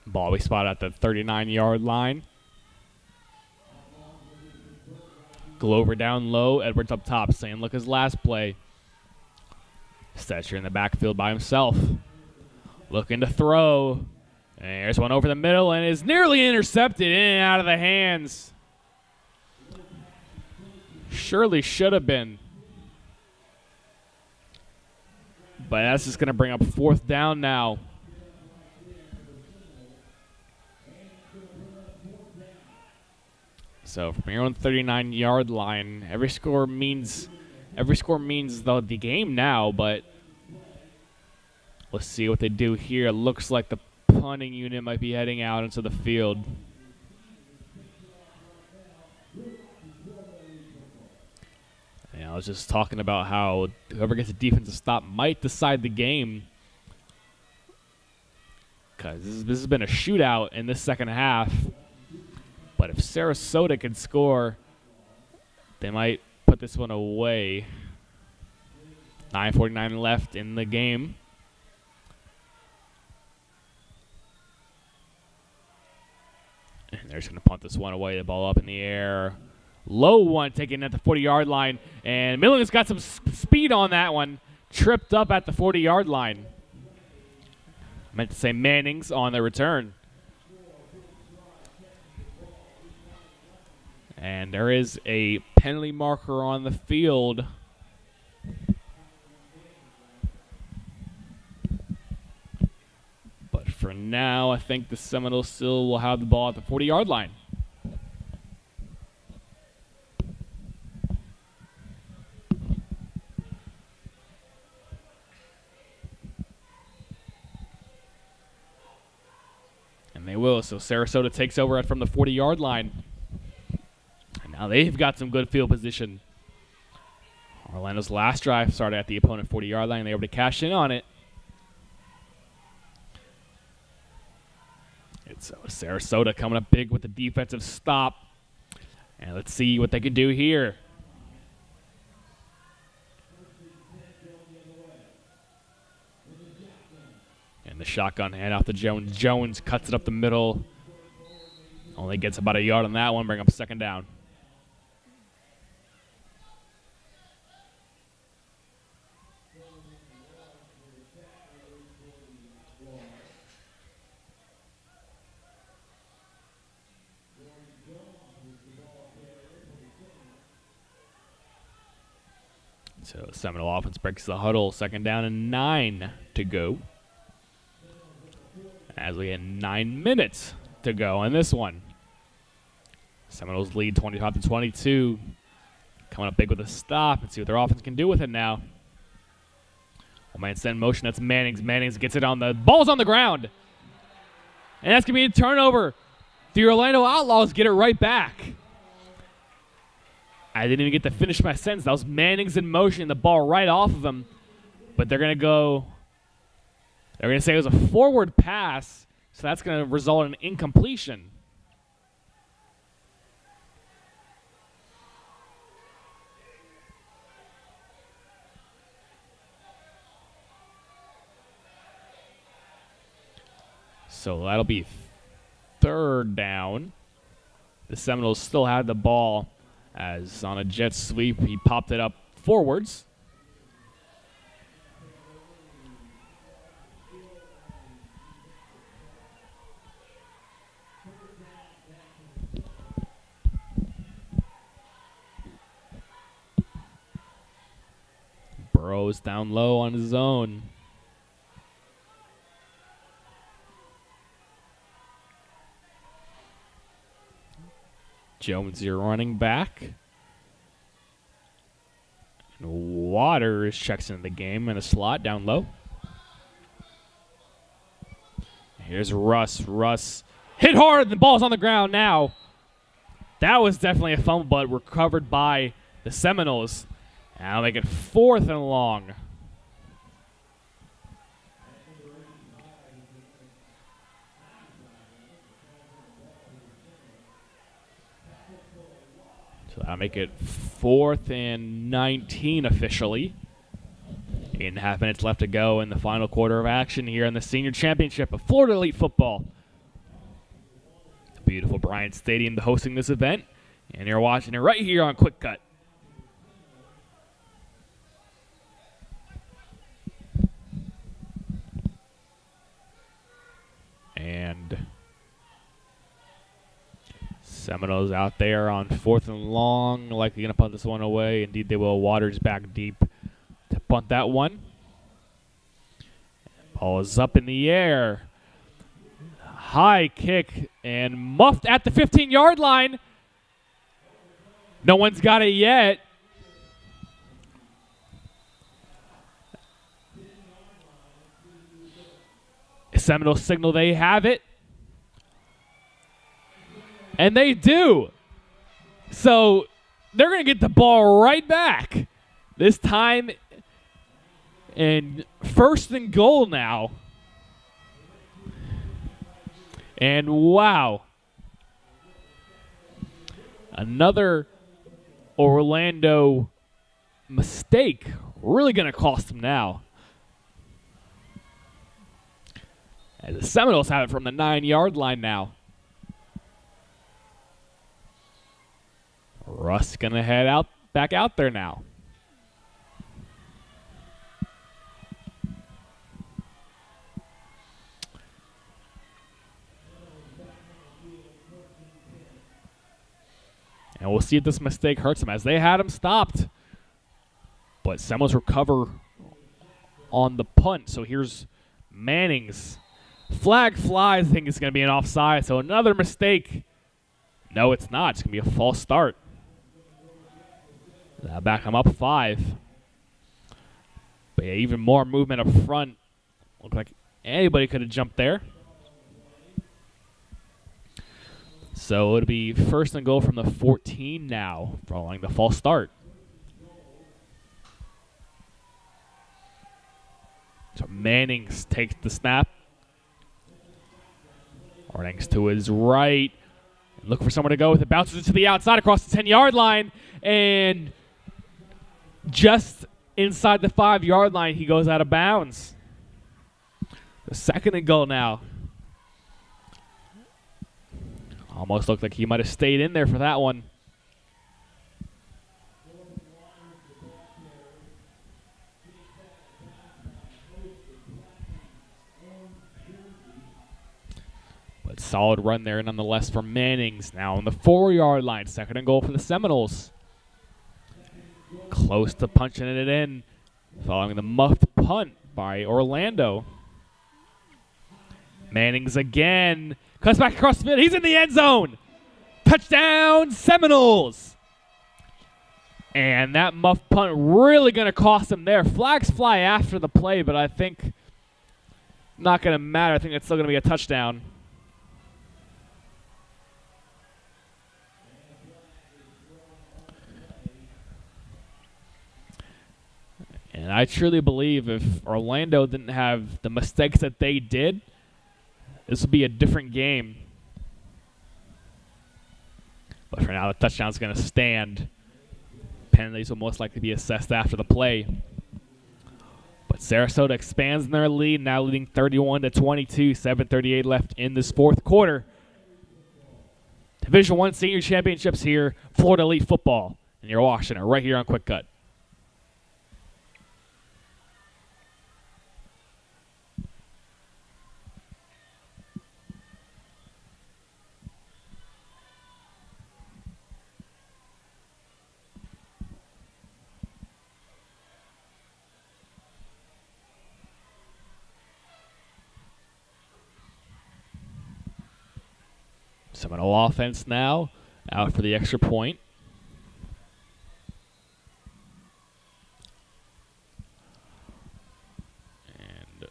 Ball we spot at the 39-yard line. Glover down low. Edwards up top. Same look as last play. Stetcher in the backfield by himself. Looking to throw. And there's one over the middle and is nearly intercepted in and out of the hands. Surely should have been. But that's just going to bring up 4th down now. So from your own 39-yard line, every score means the game now, but let's see what they do here. Looks like the punting unit might be heading out into the field. And I was just talking about how whoever gets a defensive stop might decide the game, because this has been a shootout in this second half. But if Sarasota can score, they might put this one away. 9:49 left in the game. And they're just going to punt this one away. The ball up in the air. Low one taken at the 40-yard line. And Milling's got some speed on that one. Tripped up at the 40-yard line. I meant to say Manning's on the return. And there is a penalty marker on the field. But for now, I think the Seminoles still will have the ball at the 40-yard line. And they will. So Sarasota takes over from the 40-yard line. Now they've got some good field position. Orlando's last drive started at the opponent 40-yard line. They were able to cash in on it. It's Sarasota coming up big with the defensive stop. And let's see what they can do here. And the shotgun handoff to Jones. Jones cuts it up the middle. Only gets about a yard on that one. Bring up 2nd down. So Seminole offense breaks the huddle. 2nd down and 9 to go. As we had 9 minutes to go on this one. Seminoles lead 25-22. Coming up big with a stop. Let's see what their offense can do with it now. One man send motion. That's Mannings. Mannings gets it on the ball's on the ground. And that's going to be a turnover. The Orlando Outlaws get it right back. I didn't even get to finish my sentence. That was Mannings in motion, the ball right off of him. But they're going to say it was a forward pass, so that's going to result in incompletion. So that'll be 3rd down. The Seminoles still had the ball. As on a jet sweep, he popped it up forwards. Burrows down low on his own. Jones, your running back. Waters checks into the game in a slot down low. Here's Russ. Russ hit hard, and the ball's on the ground now. That was definitely a fumble, but recovered by the Seminoles. Now they get 4th and long. So that'll make it 4th and 19 officially. 8.5 minutes left to go in the final quarter of action here in the senior championship of Florida Elite Football. The beautiful Bryant Stadium hosting this event. And you're watching it right here on Quick Cut. And Seminoles out there on 4th and long, likely going to punt this one away. Indeed, they will. Waters back deep to punt that one. Ball is up in the air. High kick and muffed at the 15-yard line. No one's got it yet. Seminoles signal they have it. And they do. So they're going to get the ball right back. This time in 1st and goal now. And wow. Another Orlando mistake. Really going to cost them now. As the Seminoles have it from the 9-yard line now. Russ going to head back out there now. And we'll see if this mistake hurts them, as they had him stopped. But Seminoles recover on the punt. So here's Manning's. Flag flies. I think it's going to be an offside. So another mistake. No, it's not. It's going to be a false start. That'll back them up 5. But yeah, even more movement up front. Looked like anybody could have jumped there. So it'll be 1st and goal from the 14 now, following the false start. So Mannings takes the snap. Ornings to his right. Looking for someone to go with it. Bounces it to the outside across the 10-yard line. And just inside the 5-yard line, he goes out of bounds. The 2nd and goal now. Almost looked like he might have stayed in there for that one. But solid run there nonetheless from Mannings. Now on the 4-yard line. 2nd and goal for the Seminoles. Close to punching it in. Following the muffed punt by Orlando. Mannings again. Cuts back across the field. He's in the end zone. Touchdown, Seminoles. And that muff punt really going to cost them there. Flags fly after the play, but I think not going to matter. I think it's still going to be a touchdown. And I truly believe if Orlando didn't have the mistakes that they did, this would be a different game. But for now, the touchdown's going to stand. Penalties will most likely be assessed after the play. But Sarasota expands in their lead, now leading 31-22, 7:38 left in this 4th quarter. Division I Senior Championships here, Florida Elite Football. And you're watching it right here on Quick Cut. Seminole offense now, out for the extra point. And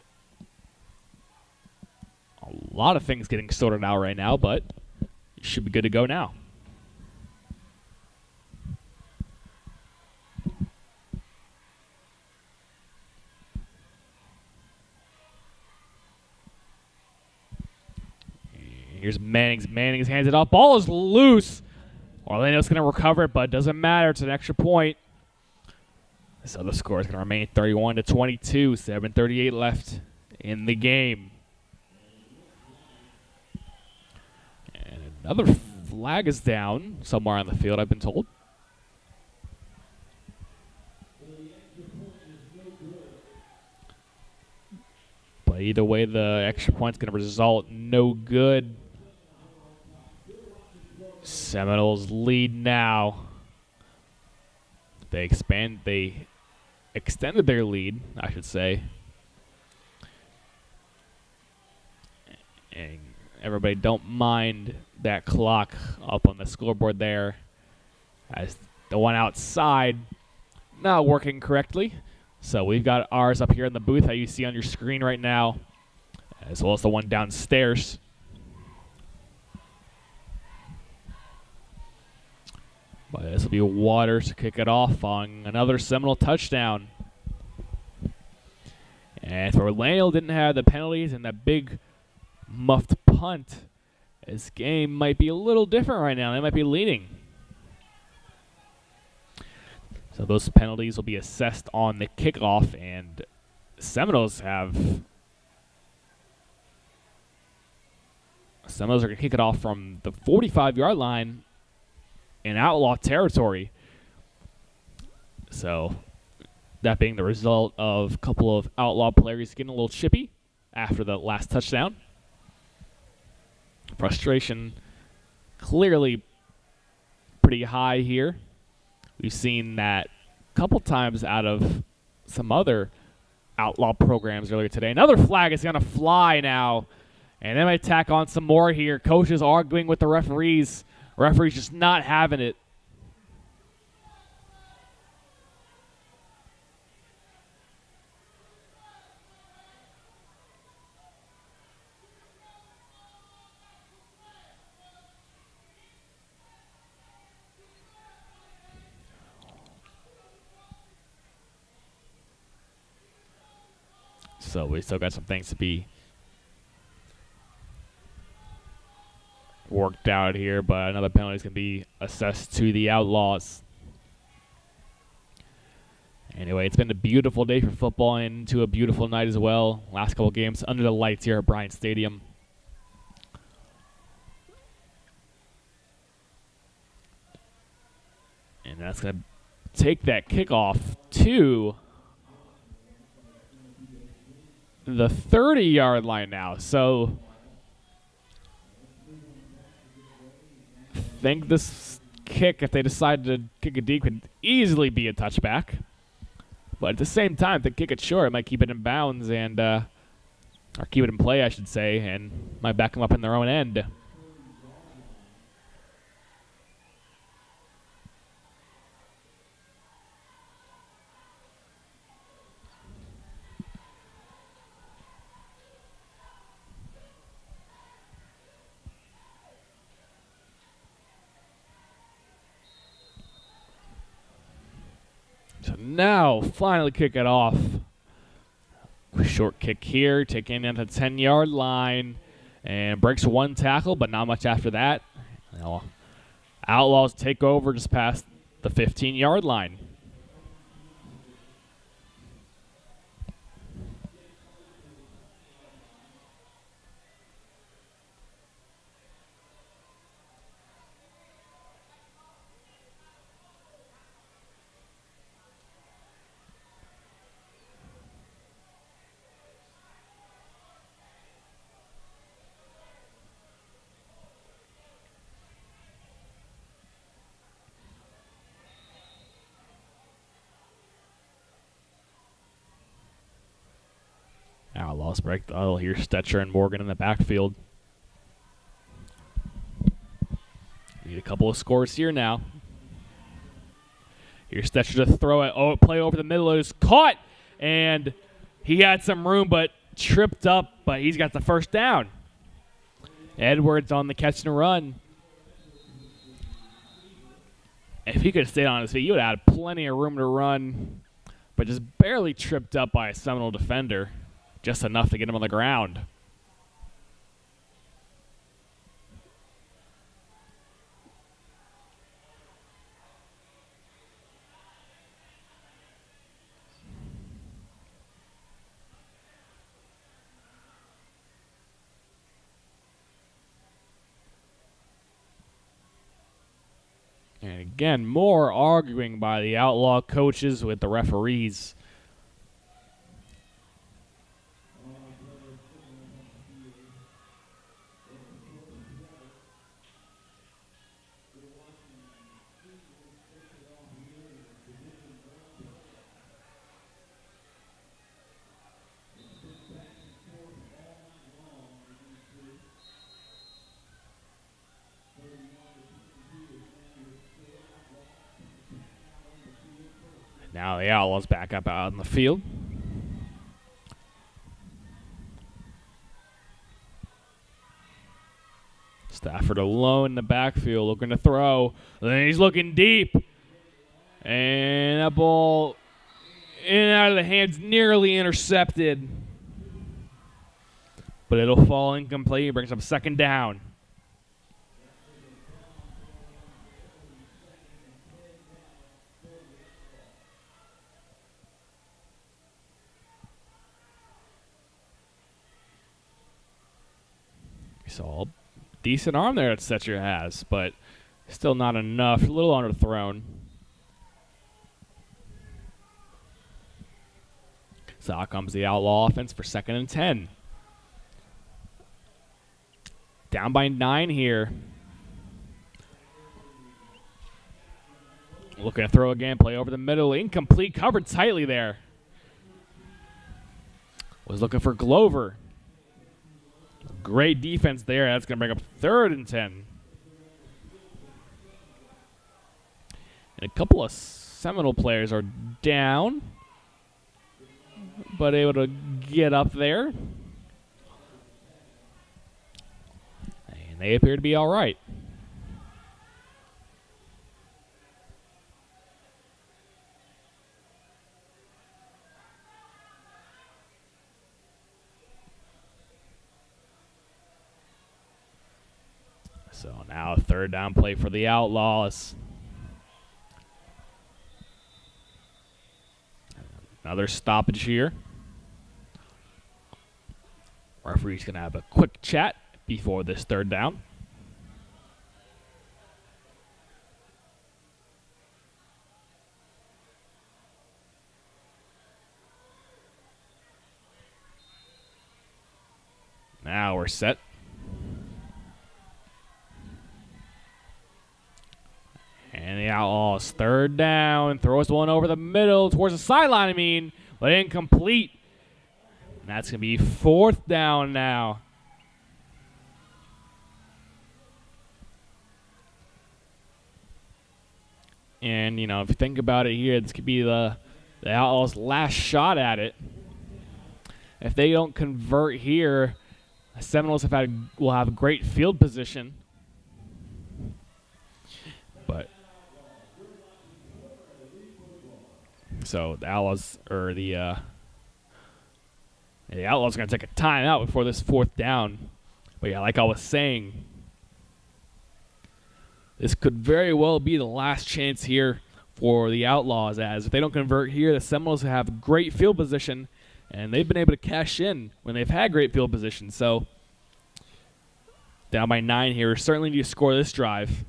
a lot of things getting sorted out right now, but you should be good to go now. Here's Mannings. Mannings hands it off. Ball is loose. Orlando's going to recover it, but it doesn't matter. It's an extra point. So the score is going to remain 31-22. 7:38 left in the game. And another flag is down somewhere on the field, I've been told. But either way, the extra point's going to result no good. Seminoles lead now. They extended their lead, I should say. And everybody don't mind that clock up on the scoreboard there, as the one outside not working correctly. So we've got ours up here in the booth that you see on your screen right now, as well as the one downstairs. But this will be Waters to kick it off on another Seminole touchdown. And for Orlando, didn't have the penalties and that big muffed punt, this game might be a little different right now. They might be leading. So those penalties will be assessed on the kickoff, and Seminoles are going to kick it off from the 45-yard line in Outlaw territory. So that being the result of a couple of Outlaw players getting a little chippy after the last touchdown. Frustration clearly pretty high here. We've seen that a couple times out of some other Outlaw programs earlier today. Another flag is going to fly now, and they might tack on some more here. Coaches arguing with the referees. Referees just not having it. So we still got some things to be worked out here, but another penalty is going to be assessed to the Outlaws. Anyway, it's been a beautiful day for football and into a beautiful night as well. Last couple games under the lights here at Bryant Stadium. And that's going to take that kickoff to the 30-yard line now. So I think this kick, if they decide to kick it deep, could easily be a touchback. But at the same time, if they kick it short, it might keep it in bounds and or keep it in play, I should say, and might back them up in their own end. So now, finally kick it off. Short kick here, taking in the 10-yard line, and breaks one tackle, but not much after that. Now, Outlaws take over just past the 15-yard line. Outlaws break. Oh, here's Stetcher and Morgan in the backfield. Need a couple of scores here now. Here's Stetcher to throw it. Oh, play over the middle. It is caught, and he had some room but tripped up, but he's got the first down. Edwards on the catch and run. If he could have stayed on his feet, he would have had plenty of room to run, but just barely tripped up by a Seminole defender, just enough to get him on the ground. And again, more arguing by the Outlaw coaches with the referees. Now the Outlaws back up out in the field. Stafford alone in the backfield looking to throw. Then he's looking deep. And that ball in and out of the hands, nearly intercepted. But it'll fall incomplete. Brings up second down. So, decent arm there that Setcher has, but still not enough. A little underthrown. So out comes the Outlaw offense for 2nd and 10. Down by 9 here. Looking to throw again, play over the middle. Incomplete, covered tightly there. Was looking for Glover. Great defense there. That's going to bring up 3rd and 10. And a couple of Seminole players are down, but able to get up there. And they appear to be all right. So now a 3rd down play for the Outlaws. Another stoppage here. Referee's going to have a quick chat before this 3rd down. Now we're set. And the Outlaws 3rd down. Throws one over the middle towards the sideline, but incomplete. And that's going to be 4th down now. And, if you think about it here, this could be the Outlaws' last shot at it. If they don't convert here, the Seminoles will have great field position. But so the Outlaws the Outlaws are going to take a timeout before this 4th down. But yeah, like I was saying, this could very well be the last chance here for the Outlaws, as if they don't convert here, the Seminoles have great field position, and they've been able to cash in when they've had great field position. So down by 9 here, certainly need to score this drive.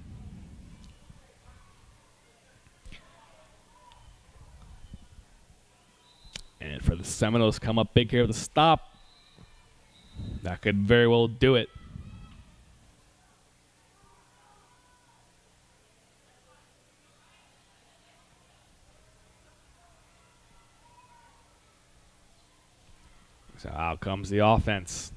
And for the Seminoles come up big here with a stop. That could very well do it. So out comes the offense.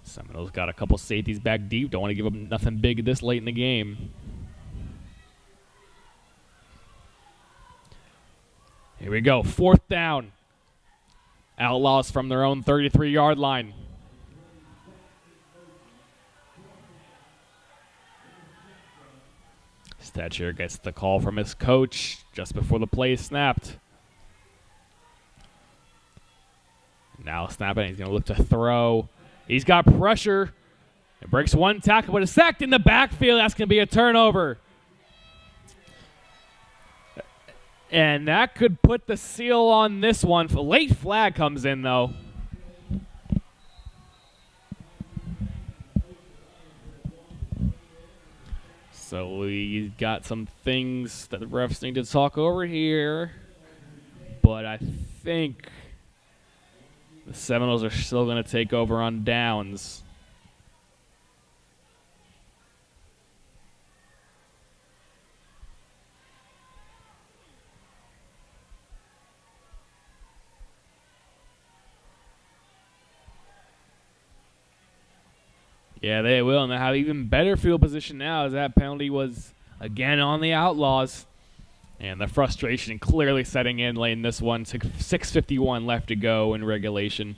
Seminoles got a couple safeties back deep. Don't want to give up nothing big this late in the game. Here we go, 4th down. Outlaws from their own 33-yard line. Stetcher gets the call from his coach just before the play is snapped. Now snapping, he's going to look to throw. He's got pressure. It breaks one tackle, but it's sacked in the backfield. That's going to be a turnover. And that could put the seal on this one. A late flag comes in, though. So we got some things that the refs need to talk over here. But I think the Seminoles are still going to take over on downs. Yeah, they will, and they have even better field position now as that penalty was again on the Outlaws. And the frustration clearly setting in late in this one. 6:51 left to go in regulation.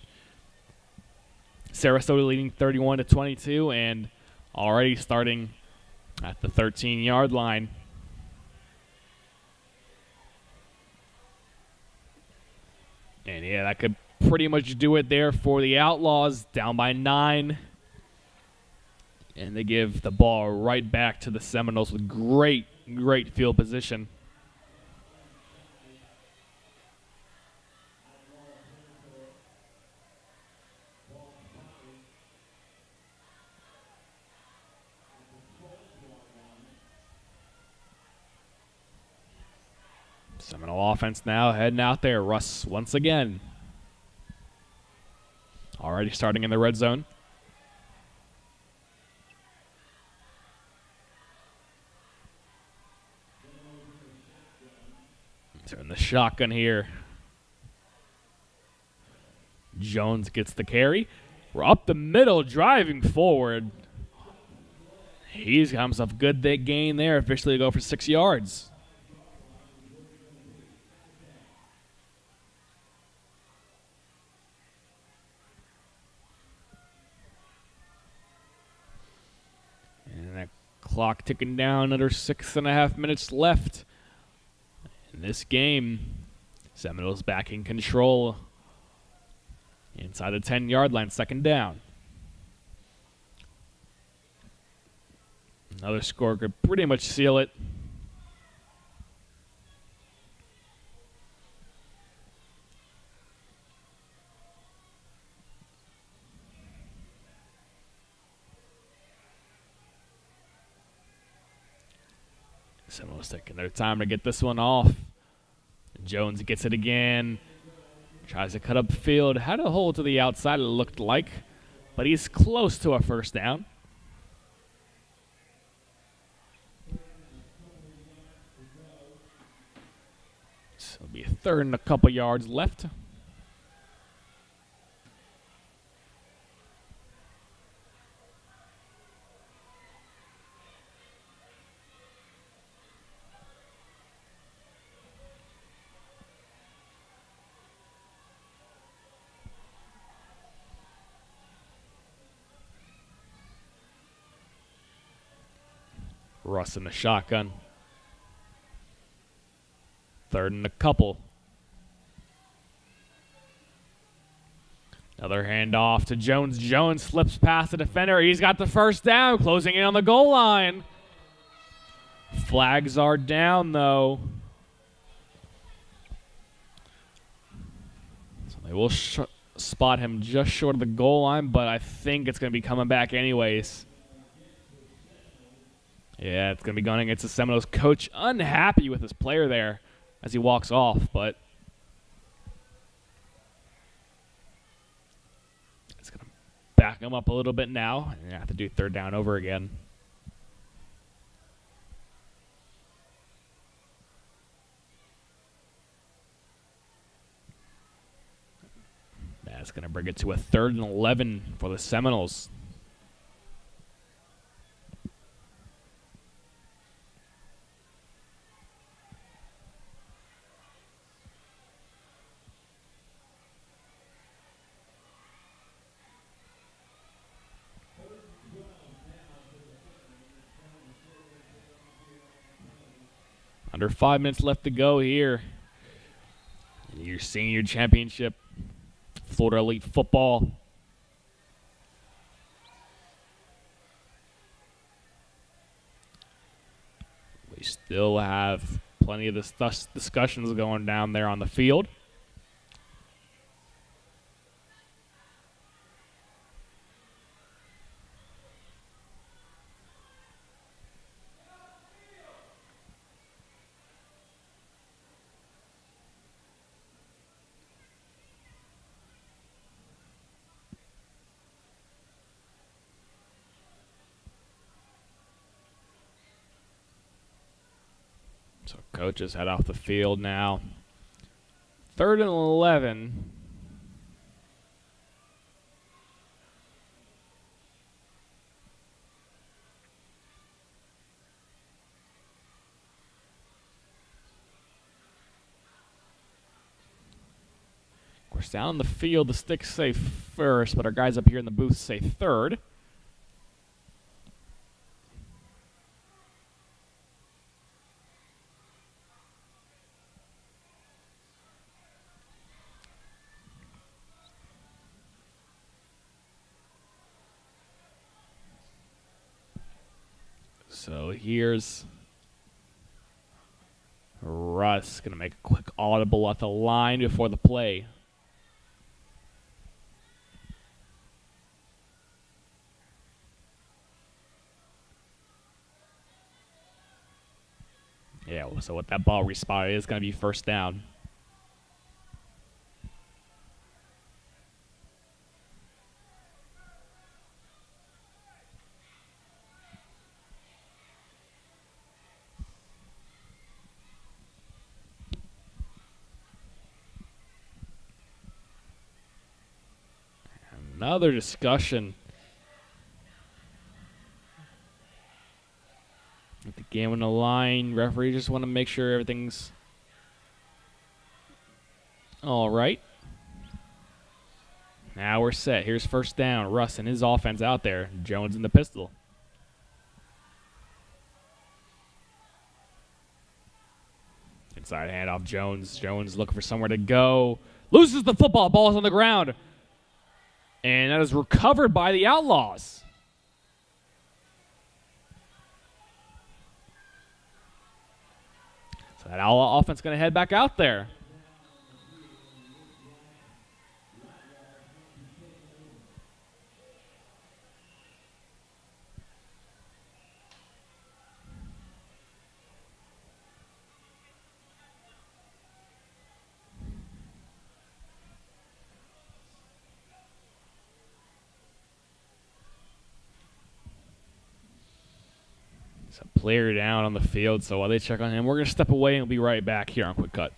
Sarasota leading 31-22 and already starting at the 13-yard line. And yeah, that could pretty much do it there for the Outlaws, down by 9. And they give the ball right back to the Seminoles with great field position. Seminole offense now heading out there. Russ once again. Already starting in the red zone. In the shotgun here. Jones gets the carry. We're up the middle, driving forward. He's got himself a good gain there. Officially go for 6 yards. And that clock ticking down, another 6.5 minutes left. In this game, Seminoles back in control inside the 10-yard line, second down. Another score could pretty much seal it. Seminoles taking their time to get this one off. Jones gets it again. Tries to cut up the field. Had a hole to the outside, it looked like. But he's close to a first down. So it'll be a third and a couple yards left. Russ in the shotgun. Third and a couple. Another handoff to Jones. Jones slips past the defender. He's got the first down, closing in on the goal line. Flags are down, though. So they will spot him just short of the goal line, but I think it's going to be coming back anyways. Yeah, it's going to be going against the Seminoles coach. Unhappy with his player there as he walks off, but it's going to back him up a little bit now. And have to do third down over again. That's going to bring it to a 3rd and 11 for the Seminoles. Under 5 minutes left to go here. Your senior championship, Florida Elite Football. We still have plenty of this discussions going down there on the field. So coaches head off the field now. 3rd and 11. Of course, down on the field, the sticks say first, but our guys up here in the booth say 3rd. So here's Russ going to make a quick audible at the line before the play. Yeah, so what that ball respotted is going to be first down. Another discussion with the game on the line. Referee just want to make sure everything's all right. Now we're set. Here's first down. Russ and his offense out there. Jones in the pistol. Inside handoff, Jones. Jones looking for somewhere to go. Loses the football. Ball's on the ground. And that is recovered by the Outlaws. So that Outlaw offense going to head back out there. So player down on the field, so while they check on him, we're going to step away and we'll be right back here on Quick Cut.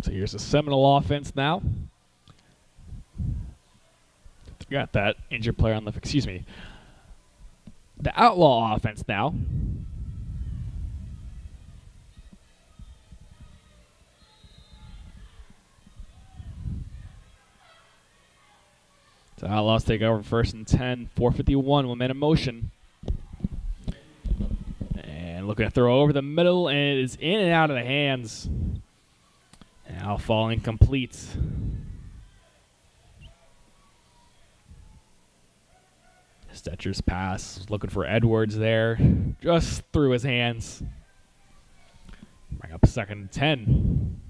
So here's the Seminole offense now. Got that injured player on the, the Outlaw offense now. So Outlaws take over 1st and 10, 4:51, 1 minute motion. And looking to throw over the middle, and it is in and out of the hands. Now falling complete. Stetcher's pass, looking for Edwards there. Just through his hands. Bring up 2nd and 10.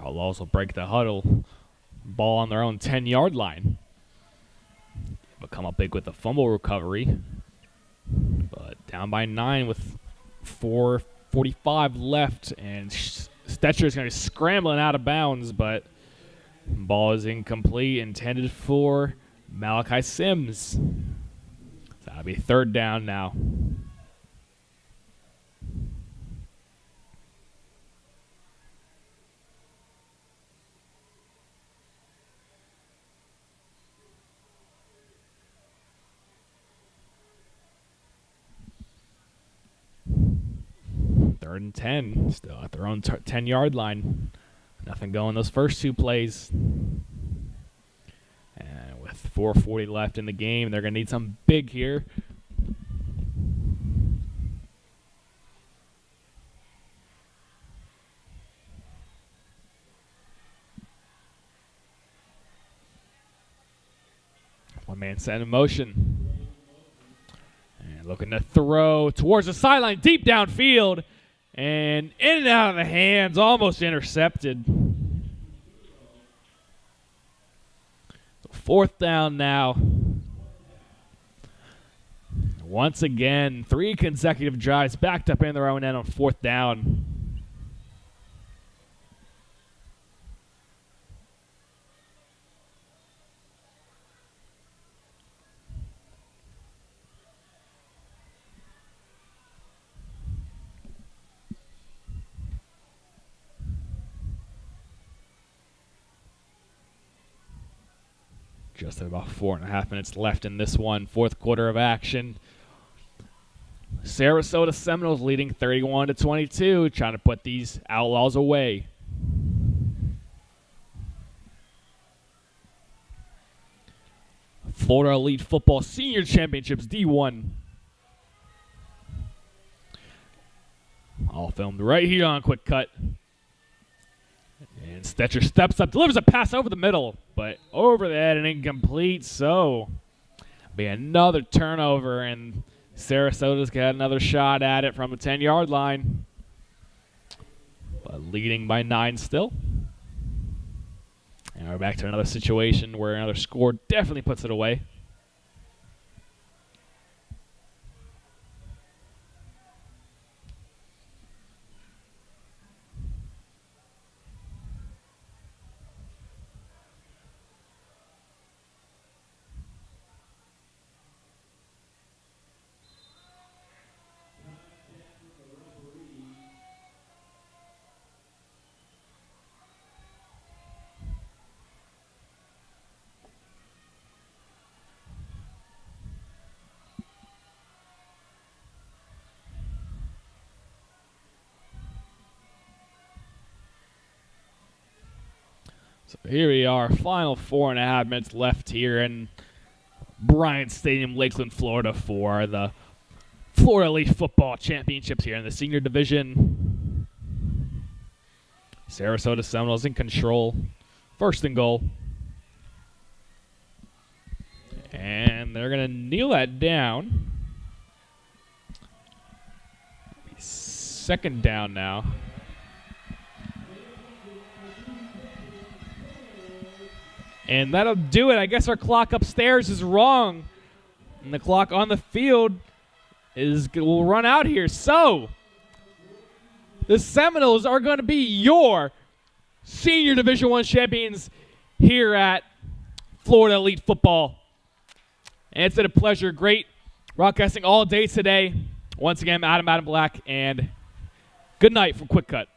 Outlaws will break the huddle. Ball on their own 10-yard line. But come up big with the fumble recovery. But down by 9 with 4:45 left. And Stetcher is going to be scrambling out of bounds, but ball is incomplete, intended for Malachi Sims. So that'll be 3rd down now. Third and 10, still at their own 10-yard line. Nothing going those first 2 plays. And with 4:40 left in the game, they're going to need something big here. One man set in motion. And looking to throw towards the sideline, deep downfield. And in and out of the hands, almost intercepted. 4th down now. Once again, 3 consecutive drives backed up in their own end on 4th down. Just about 4.5 minutes left in this one. 4th quarter of action. Sarasota Seminoles leading 31-22, trying to put these Outlaws away. Florida Elite Football Senior Championships D1. All filmed right here on Quick Cut. And Stetcher steps up, delivers a pass over the middle, but over the head and incomplete. So, be another turnover, and Sarasota's got another shot at it from the 10-yard line. But leading by 9 still. And we're back to another situation where another score definitely puts it away. So here we are, final 4.5 minutes left here in Bryant Stadium, Lakeland, Florida, for the Florida Elite Football Championships here in the senior division. Sarasota Seminoles in control. 1st and goal. And they're going to kneel that down. 2nd down now. And that'll do it. I guess our clock upstairs is wrong. And the clock on the field will run out here. So, the Seminoles are going to be your Senior Division I champions here at Florida Elite Football. And it's been a pleasure. Great broadcasting all day today. Once again, Adam Black, and good night from Quick Cut.